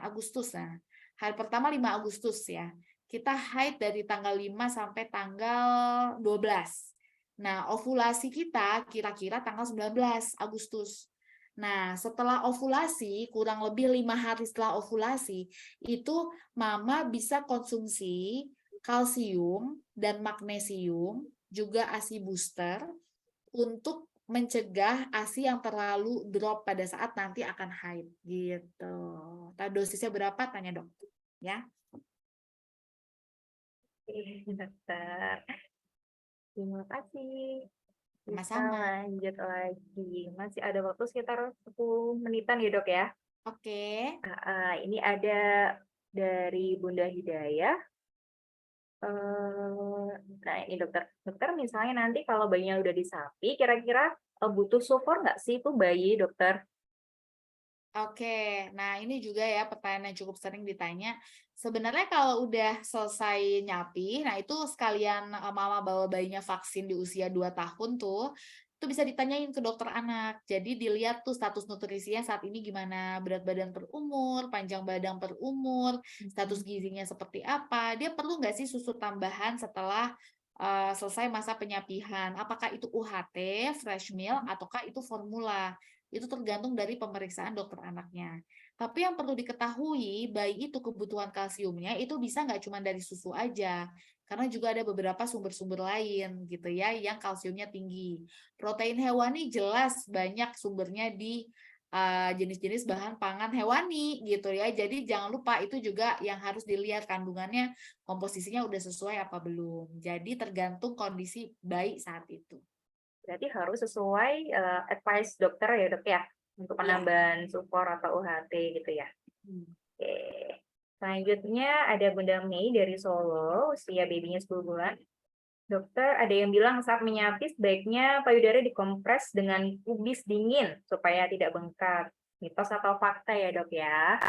Agustus. Nah, haid pertama 5 Agustus ya. Kita haid dari tanggal 5 sampai tanggal 12. Nah, ovulasi kita kira-kira tanggal 19 Agustus. Nah, setelah ovulasi, kurang lebih 5 hari setelah ovulasi, itu mama bisa konsumsi kalsium dan magnesium, juga ASI booster, untuk mencegah ASI yang terlalu drop pada saat nanti akan haid gitu. Tahu dosisnya berapa? Tanya dokter ya.
Oke, dokter. Terima kasih. Bisa
Sama-sama.
lanjut lagi. Masih ada waktu sekitar 10 menitan ya, Dok ya.
Oke.
Ini ada dari Bunda Hidayah. Nah, ini dokter. Dokter, misalnya nanti kalau bayinya udah disapi, kira-kira butuh sufor nggak sih itu bayi, dokter?
Oke, nah ini juga ya pertanyaan yang cukup sering ditanya. Sebenarnya kalau udah selesai nyapi, nah itu sekalian mama bawa bayinya vaksin di usia 2 tahun tuh, itu bisa ditanyain ke dokter anak. Jadi dilihat tuh status nutrisinya saat ini gimana, berat badan per umur, panjang badan per umur, status gizinya seperti apa, dia perlu nggak sih susu tambahan setelah selesai masa penyapihan, apakah itu UHT, fresh milk, ataukah itu formula. Itu tergantung dari pemeriksaan dokter anaknya. Tapi yang perlu diketahui, bayi itu kebutuhan kalsiumnya itu bisa nggak cuma dari susu aja, karena juga ada beberapa sumber-sumber lain gitu ya yang kalsiumnya tinggi. Protein hewani jelas banyak sumbernya di jenis-jenis bahan pangan hewani gitu ya. Jadi jangan lupa itu juga yang harus dilihat kandungannya, komposisinya udah sesuai apa belum. Jadi tergantung kondisi bayi saat itu.
Berarti harus sesuai advice dokter ya, Dok ya, untuk penambahan sufor atau UHT gitu ya. Oke. Selanjutnya ada Bunda Mei dari Solo, usia babynya 10 bulan. Dokter, ada yang bilang saat menyapis sebaiknya payudara dikompres dengan kubis dingin supaya tidak bengkak. Mitos atau fakta ya, Dok ya?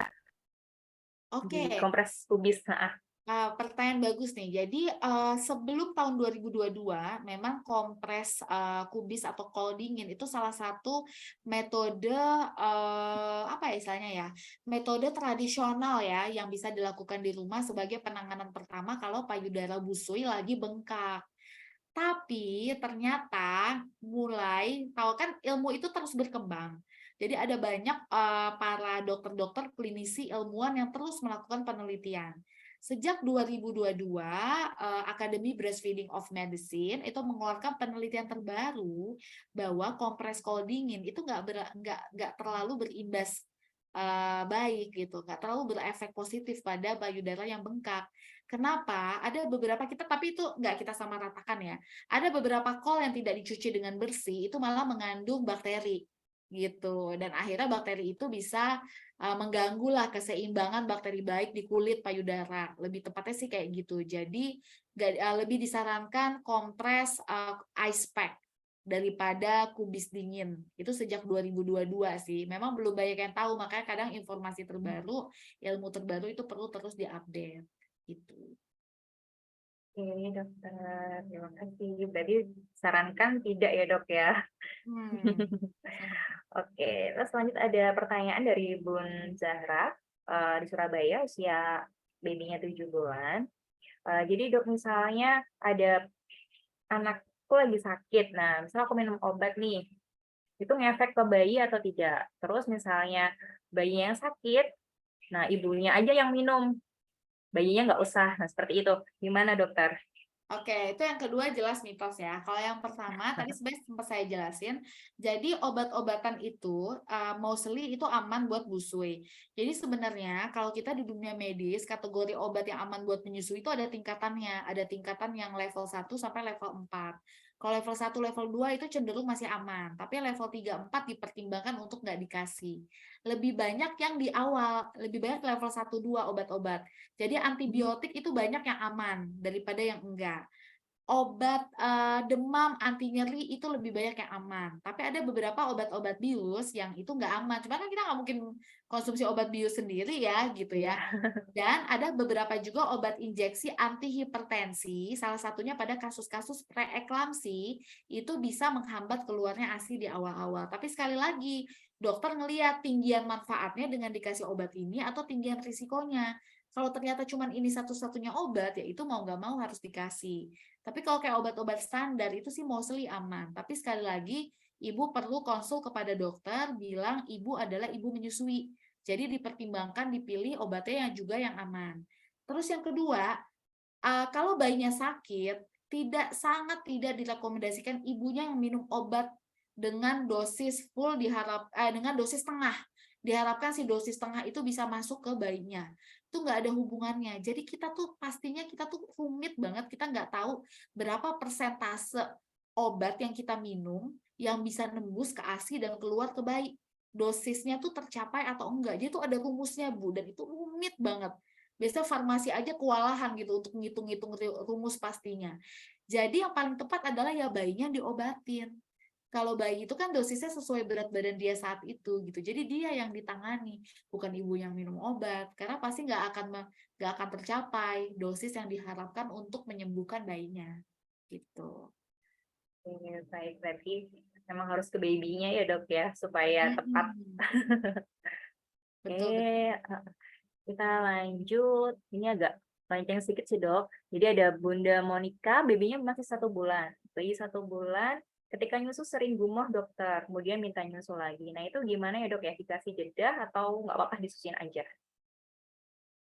Oke.
Dikompres kubis.
Pertanyaan bagus nih. Jadi sebelum tahun 2022 memang kompres kubis atau kol dingin itu salah satu metode apa ya istilahnya ya, metode tradisional ya yang bisa dilakukan di rumah sebagai penanganan pertama kalau payudara busui lagi bengkak. Tapi ternyata mulai tahu kan ilmu itu terus berkembang. Jadi ada banyak para dokter-dokter klinisi ilmuwan yang terus melakukan penelitian. Sejak 2022, Academy Breastfeeding of Medicine itu mengeluarkan penelitian terbaru bahwa kompres kol dingin itu nggak terlalu berimbas baik gitu, nggak terlalu berefek positif pada payudara yang bengkak. Kenapa? Ada beberapa tapi itu nggak kita samaratakan ya. Ada beberapa kol yang tidak dicuci dengan bersih itu malah mengandung bakteri gitu, dan akhirnya bakteri itu bisa mengganggu lah keseimbangan bakteri baik di kulit payudara. Lebih tepatnya sih kayak gitu. Jadi lebih disarankan kompres ice pack daripada kubis dingin. Itu sejak 2022 sih. Memang belum banyak yang tahu, makanya kadang informasi terbaru, ilmu terbaru itu perlu terus diupdate gitu.
Oke, dokter. Terima kasih. Berarti sarankan tidak ya, Dok ya? Oke, terus selanjutnya ada pertanyaan dari Bun Zahra di Surabaya, usia babynya 7 bulan. Jadi dok, misalnya ada anakku lagi sakit, nah misalnya aku minum obat nih, itu ngefek ke bayi atau tidak? Terus misalnya bayinya yang sakit, nah ibunya aja yang minum, bayinya nggak usah, nah seperti itu. Gimana dokter?
Oke, itu yang kedua jelas mitos ya. Kalau yang pertama tadi sebenarnya sempat saya jelasin. Jadi obat-obatan itu mostly itu aman buat busui. Jadi sebenarnya kalau kita di dunia medis, kategori obat yang aman buat menyusui itu ada tingkatannya. Ada tingkatan yang level 1 sampai level 4. Kalau level 1, level 2 itu cenderung masih aman. Tapi level 3, 4 dipertimbangkan untuk nggak dikasih. Lebih banyak yang di awal, lebih banyak level 1, 2 obat-obat. Jadi antibiotik itu banyak yang aman daripada yang enggak. obat demam anti nyeri itu lebih banyak yang aman. Tapi ada beberapa obat-obat bius yang itu nggak aman. Cuma kan kita nggak mungkin konsumsi obat bius sendiri ya, gitu ya. Dan ada beberapa juga obat injeksi anti hipertensi, salah satunya pada kasus-kasus preeklamsi, itu bisa menghambat keluarnya ASI di awal-awal. Tapi sekali lagi, dokter ngelihat tinggian manfaatnya dengan dikasih obat ini atau tinggian risikonya. Kalau ternyata cuma ini satu-satunya obat, ya itu mau nggak mau harus dikasih. Tapi kalau kayak obat-obat standar itu sih mostly aman. Tapi sekali lagi, ibu perlu konsul kepada dokter, bilang ibu adalah ibu menyusui. Jadi dipertimbangkan dipilih obatnya yang juga yang aman. Terus yang kedua, kalau bayinya sakit, sangat tidak direkomendasikan ibunya yang minum obat dengan dosis full dengan dosis tengah. Diharapkan si dosis tengah itu bisa masuk ke bayinya. Itu nggak ada hubungannya. Jadi pastinya kita tuh rumit banget, kita nggak tahu berapa persentase obat yang kita minum yang bisa nembus ke ASI dan keluar ke bayi. Dosisnya tuh tercapai atau enggak. Jadi itu ada rumusnya, Bu, dan itu rumit banget. Biasanya farmasi aja kewalahan gitu untuk ngitung-ngitung rumus pastinya. Jadi yang paling tepat adalah ya bayinya diobatin. Kalau bayi itu kan dosisnya sesuai berat badan dia saat itu gitu. Jadi dia yang ditangani, bukan ibu yang minum obat. Karena pasti nggak akan tercapai dosis yang diharapkan untuk menyembuhkan bayinya. Gitu.
Oke, baik, berarti memang harus ke babynya ya dok ya, supaya tepat.
Betul,
Oke, kita lanjut. Ini agak panjang sedikit sih dok. Jadi ada Bunda Monica, babynya masih 1 bulan. Bayi 1 bulan, ketika nyusu sering gumoh dokter, kemudian minta nyusu lagi. Nah itu gimana ya dok ya, dikasih jeda atau nggak apa-apa disusuin aja?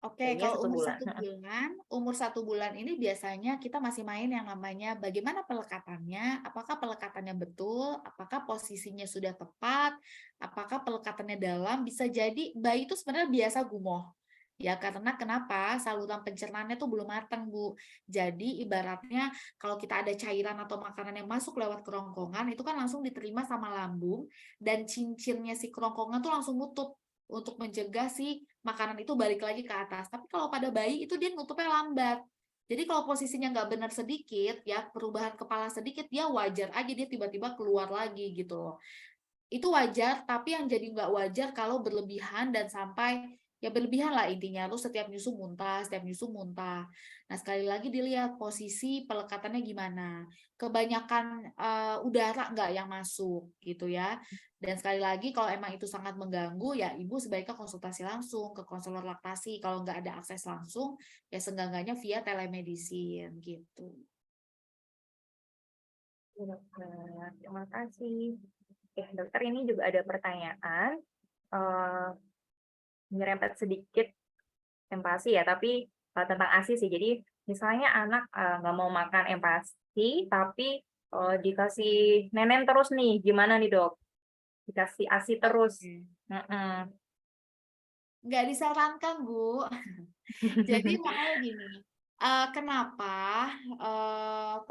Oke,
Bayinya
kalau
1 bulan.
umur 1 bulan ini biasanya kita masih main yang namanya bagaimana pelekatannya, apakah pelekatannya betul, apakah posisinya sudah tepat, apakah pelekatannya dalam, bisa jadi bayi itu sebenarnya biasa gumoh. Ya, karena kenapa? Saluran pencernaannya tuh belum matang, Bu. Jadi ibaratnya kalau kita ada cairan atau makanan yang masuk lewat kerongkongan, itu kan langsung diterima sama lambung, dan cincinnya si kerongkongan tuh langsung nutup untuk mencegah si makanan itu balik lagi ke atas. Tapi kalau pada bayi itu dia nutupnya lambat. Jadi kalau posisinya nggak benar sedikit, ya perubahan kepala sedikit, dia wajar aja dia tiba-tiba keluar lagi gitu loh. Itu wajar, tapi yang jadi nggak wajar kalau berlebihan dan sampai ya berlebihan lah intinya. Lu setiap nyusu muntah. Nah sekali lagi dilihat posisi pelekatannya gimana. Kebanyakan udara nggak yang masuk gitu ya. Dan sekali lagi kalau emang itu sangat mengganggu ya ibu sebaiknya konsultasi langsung ke konselor laktasi. Kalau nggak ada akses langsung ya seenggak-enggaknya via telemedicine gitu.
Dokter, terima kasih. Dokter ini juga ada pertanyaan. Nyerempet sedikit empasi ya, tapi tentang ASI sih. Jadi misalnya anak nggak mau makan empasi, tapi dikasih nenen terus nih, gimana nih dok? Dikasih ASI terus.
Nggak disarankan, Bu. Jadi makanya gini, kenapa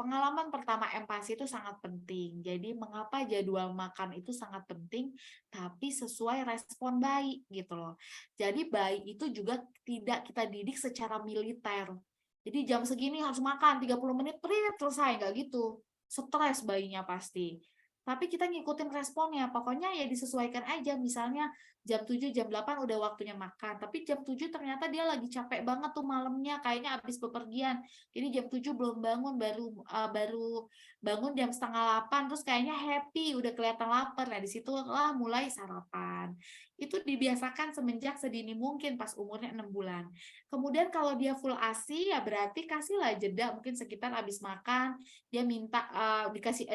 pengalaman pertama empasi itu sangat penting. Jadi mengapa jadwal makan itu sangat penting, tapi sesuai respon bayi gitu loh. Jadi bayi itu juga tidak kita didik secara militer. Jadi jam segini harus makan, 30 menit, selesai, nggak gitu. Stres bayinya pasti. Tapi kita ngikutin responnya, pokoknya ya disesuaikan aja. Misalnya jam 7, jam 8 udah waktunya makan, tapi jam 7 ternyata dia lagi capek banget tuh malamnya, kayaknya habis bepergian. Jadi jam 7 belum bangun, baru bangun jam setengah 8, terus kayaknya happy, udah kelihatan lapar. Nah, disitulah mulai sarapan. Itu dibiasakan semenjak sedini mungkin pas umurnya 6 bulan. Kemudian kalau dia full ASI, ya berarti kasihlah jeda mungkin sekitar habis makan, dia minta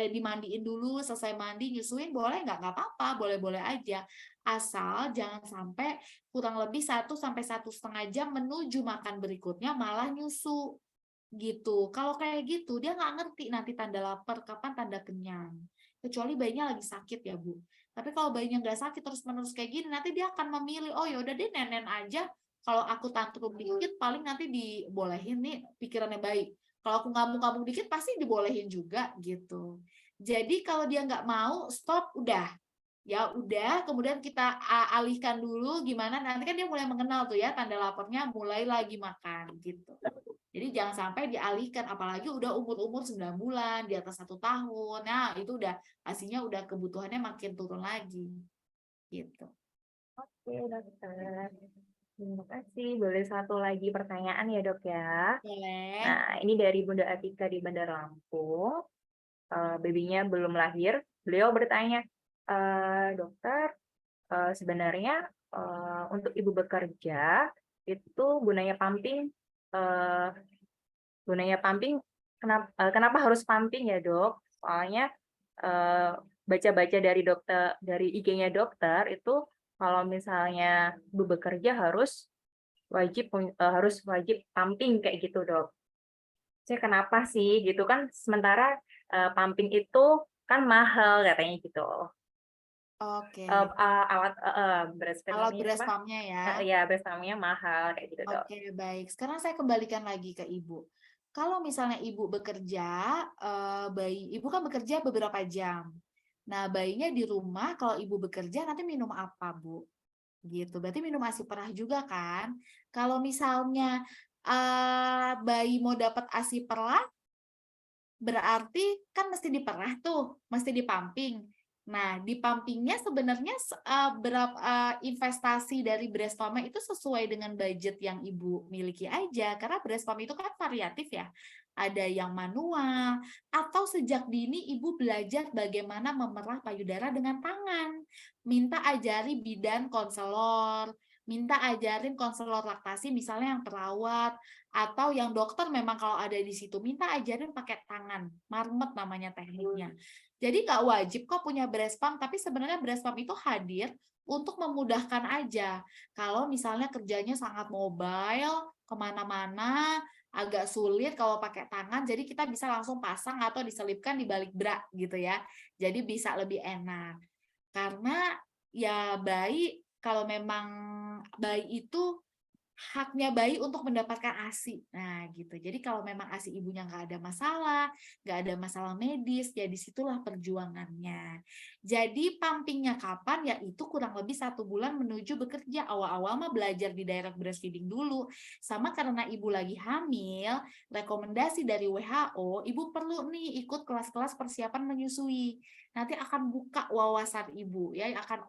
dimandiin dulu, selesai mandi nyusuin boleh nggak apa-apa, boleh-boleh aja, asal jangan sampai kurang lebih 1 sampai 1,5 jam menuju makan berikutnya malah nyusu gitu. Kalau kayak gitu dia nggak ngerti nanti tanda lapar kapan tanda kenyang, kecuali bayinya lagi sakit ya Bu. Tapi kalau bayinya nggak sakit terus-menerus kayak gini, nanti dia akan memilih, oh yaudah deh nenen aja, kalau aku tantrum dikit paling nanti dibolehin nih, pikirannya baik. Kalau aku ngamuk-ngamuk dikit pasti dibolehin juga gitu. Jadi kalau dia nggak mau, stop, udah. Ya udah, kemudian kita alihkan dulu gimana, nanti kan dia mulai mengenal tuh ya, tanda lapornya mulai lagi makan gitu. Jadi jangan sampai dialihkan, apalagi udah umur-umur 9 bulan, di atas 1 tahun. Nah, itu udah pastinya udah kebutuhannya makin turun lagi. Gitu.
Oke, dokter. Terima kasih. Boleh satu lagi pertanyaan ya, Dok ya.
Boleh.
Nah, ini dari Bunda Atika di Bandar Lampung. Babynya belum lahir. Beliau bertanya, dokter, sebenarnya untuk ibu bekerja itu gunanya pumping kenapa harus pumping ya, Dok? Soalnya baca-baca dari IG-nya dokter itu kalau misalnya ibu bekerja harus wajib pumping kayak gitu, Dok. Saya kenapa sih gitu kan sementara pumping itu kan mahal katanya gitu.
Oke.
Breastfeed
Alat
ini
breast
apa?
pump-nya ya.
Ya breast pump-nya mahal kayak gitu, Dok.
Oke, baik. Sekarang saya kembalikan lagi ke Ibu. Kalau misalnya Ibu bekerja, Ibu kan bekerja beberapa jam. Nah, bayinya di rumah, kalau Ibu bekerja nanti minum apa, Bu? Gitu. Berarti minum ASI perah juga kan? Kalau misalnya bayi mau dapat ASI perah, berarti kan mesti diperah tuh, mesti dipumping. Nah, di pumpingnya sebenarnya berapa investasi dari breast pump itu sesuai dengan budget yang Ibu miliki aja, karena breast pump itu kan variatif ya. Ada yang manual, atau sejak dini Ibu belajar bagaimana memerah payudara dengan tangan. Minta ajari bidan konselor, minta ajarin konselor laktasi misalnya yang perawat, atau yang dokter memang kalau ada di situ minta ajarin pakai tangan, marmet namanya tekniknya. Jadi nggak wajib kok punya breast pump, tapi sebenarnya breast pump itu hadir untuk memudahkan aja. Kalau misalnya kerjanya sangat mobile, kemana-mana, agak sulit kalau pakai tangan, jadi kita bisa langsung pasang atau diselipkan di balik bra gitu ya. Jadi bisa lebih enak. Karena ya kalau memang bayi itu haknya bayi untuk mendapatkan ASI. Nah, gitu. Jadi kalau memang ASI ibunya nggak ada masalah medis, ya disitulah perjuangannya. Jadi pumpingnya kapan? Ya itu kurang lebih 1 bulan menuju bekerja. Awal-awal mah belajar di direct breastfeeding dulu. Sama karena ibu lagi hamil, rekomendasi dari WHO, ibu perlu nih ikut kelas-kelas persiapan menyusui. Nanti akan buka wawasan ibu, ya akan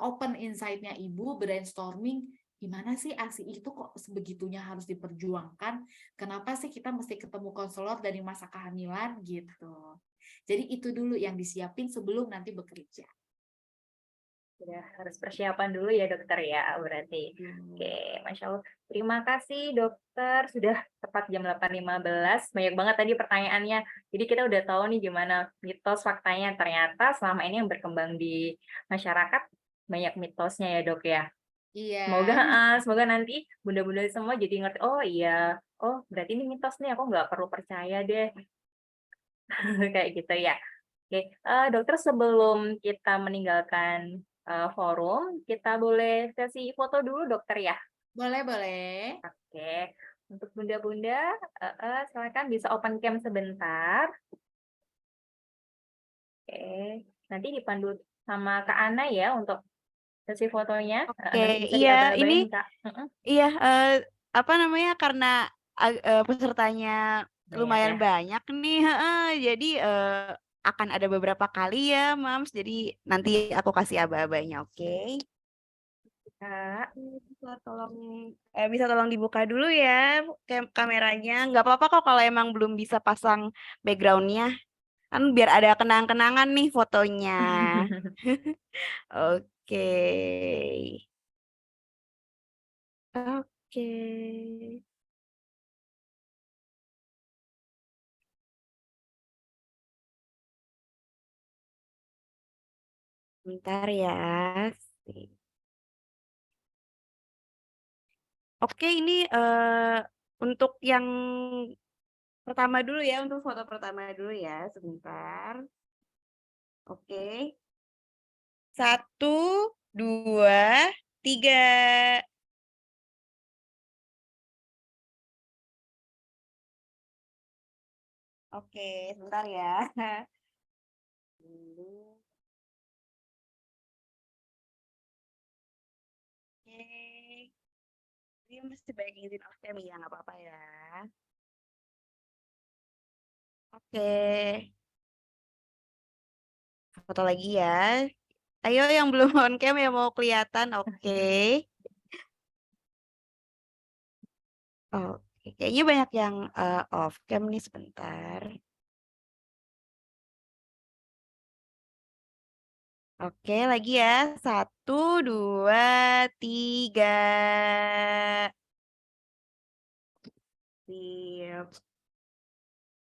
open insight-nya ibu, brainstorming gimana sih ASI itu kok sebegitunya harus diperjuangkan? Kenapa sih kita mesti ketemu konselor dari masa kehamilan gitu? Jadi itu dulu yang disiapin sebelum nanti bekerja.
Sudah harus persiapan dulu ya, dokter ya, berarti. Oke, Masya Allah. Terima kasih, dokter. Sudah tepat jam 8.15. Banyak banget tadi pertanyaannya. Jadi kita udah tahu nih gimana mitos faktanya. Ternyata selama ini yang berkembang di masyarakat banyak mitosnya ya, Dok ya.
Iya.
Semoga nanti bunda-bunda semua jadi ngerti, oh iya, oh berarti ini mitos nih, aku nggak perlu percaya deh. Kayak gitu ya. Oke, dokter sebelum kita meninggalkan forum, kita boleh sesi foto dulu dokter ya?
Boleh, boleh.
Oke, untuk bunda-bunda, silakan bisa open cam sebentar. Oke, nanti dipandu sama Kak Ana ya untuk sesi fotonya.
Oke,
Nanti bisa
iya, ini
diabah-abahin Kak.
iya apa namanya karena pesertanya
Banyak
lumayan
ya.
banyak nih, jadi akan ada beberapa kali ya, Mams. Jadi nanti aku kasih aba-abanya, oke?
Kak.
Bisa tolong dibuka dulu ya kameranya. Nggak apa-apa kok kalau emang belum bisa pasang backgroundnya. Kan biar ada kenang-kenangan nih fotonya. Oke. Oke. Bentar ya. Oke, ini untuk yang pertama dulu ya, untuk foto pertama dulu ya, sebentar. Oke. 1, 2, 3. Oke, sebentar ya. Ini mesti banyak yang izin off cam ya, nggak apa-apa ya. Oke. Foto lagi ya. Ayo yang belum on cam yang mau kelihatan, oke. Oke, kayaknya banyak yang off cam nih sebentar. Oke, lagi ya. 1, 2, 3. Sip.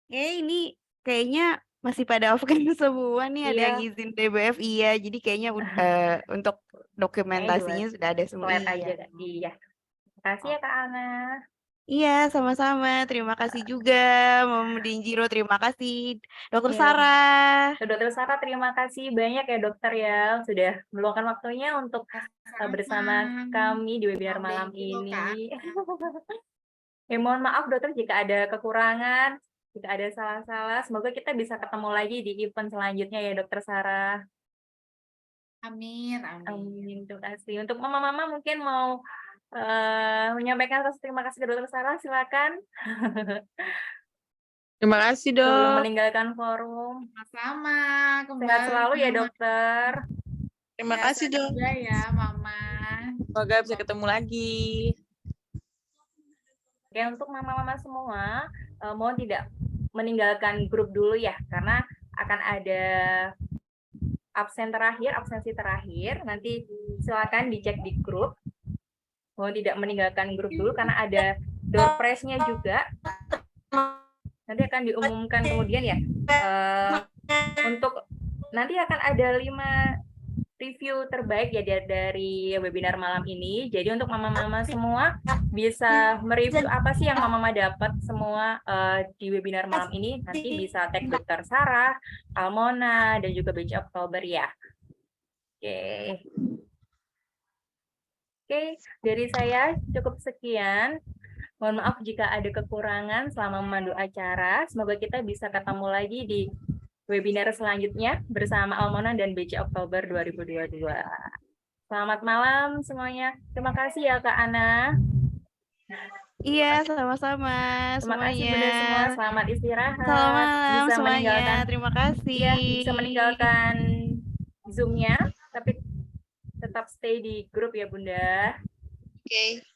Oke, ini kayaknya masih pada off cam semua nih. Ada yang
Iya,
izin DBF, iya. Jadi kayaknya untuk
kayaknya 2
dokumentasinya sudah ada semua.
slide
Iya.
aja Kak. Iya. Makasih ya Kak Ana.
Iya, sama-sama. Terima kasih juga, Mama Denjiro. Terima kasih, Dokter
Iya,
Sarah.
Dokter Sarah, terima kasih banyak ya dokter ya sudah meluangkan waktunya untuk bersama
Sama-sama.
kami di webinar
Om
malam
Denjiro, Kak.
ini. Mohon maaf dokter jika ada kekurangan, jika ada salah-salah. Semoga kita bisa ketemu lagi di event selanjutnya ya dokter Sarah.
Amin, amin.
Amin, terima kasih. Untuk mama-mama mungkin mau menyampaikan rasa terima kasih ke dokter Sarah, silakan.
Terima kasih,
Sebelum
Dok.
meninggalkan forum.
Sama-sama.
Sehat
Kembali
selalu ya
Mama.
dokter.
Terima
Sehat
kasih, Dok.
juga ya, Mama.
Semoga bisa ketemu lagi.
Oke, untuk mama-mama semua, mohon tidak meninggalkan grup dulu ya, karena akan ada absensi terakhir. Nanti silakan dicek di grup. Mohon tidak meninggalkan grup dulu karena ada door prize-nya juga. Nanti akan diumumkan kemudian ya. Untuk nanti akan ada 5 review terbaik ya dari webinar malam ini. Jadi untuk mama-mama semua bisa mereview apa sih yang mama-mama dapat semua di webinar malam ini. Nanti bisa tag Dokter Sarah, Almona, dan juga BC Oktober ya. Oke. Oke, dari saya cukup sekian. Mohon maaf jika ada kekurangan selama memandu acara. Semoga kita bisa ketemu lagi di webinar selanjutnya bersama Almona dan BC Oktober 2022. Selamat malam semuanya. Terima kasih ya Kak Ana.
Iya, sama-sama
Terima kasih
semuanya.
Bunda semua. Selamat istirahat.
Selamat malam
Bisa
semuanya.
meninggalkan,
Terima kasih.
ya, bisa meninggalkan Zoom-nya, tapi tetap stay di grup ya Bunda.
Oke.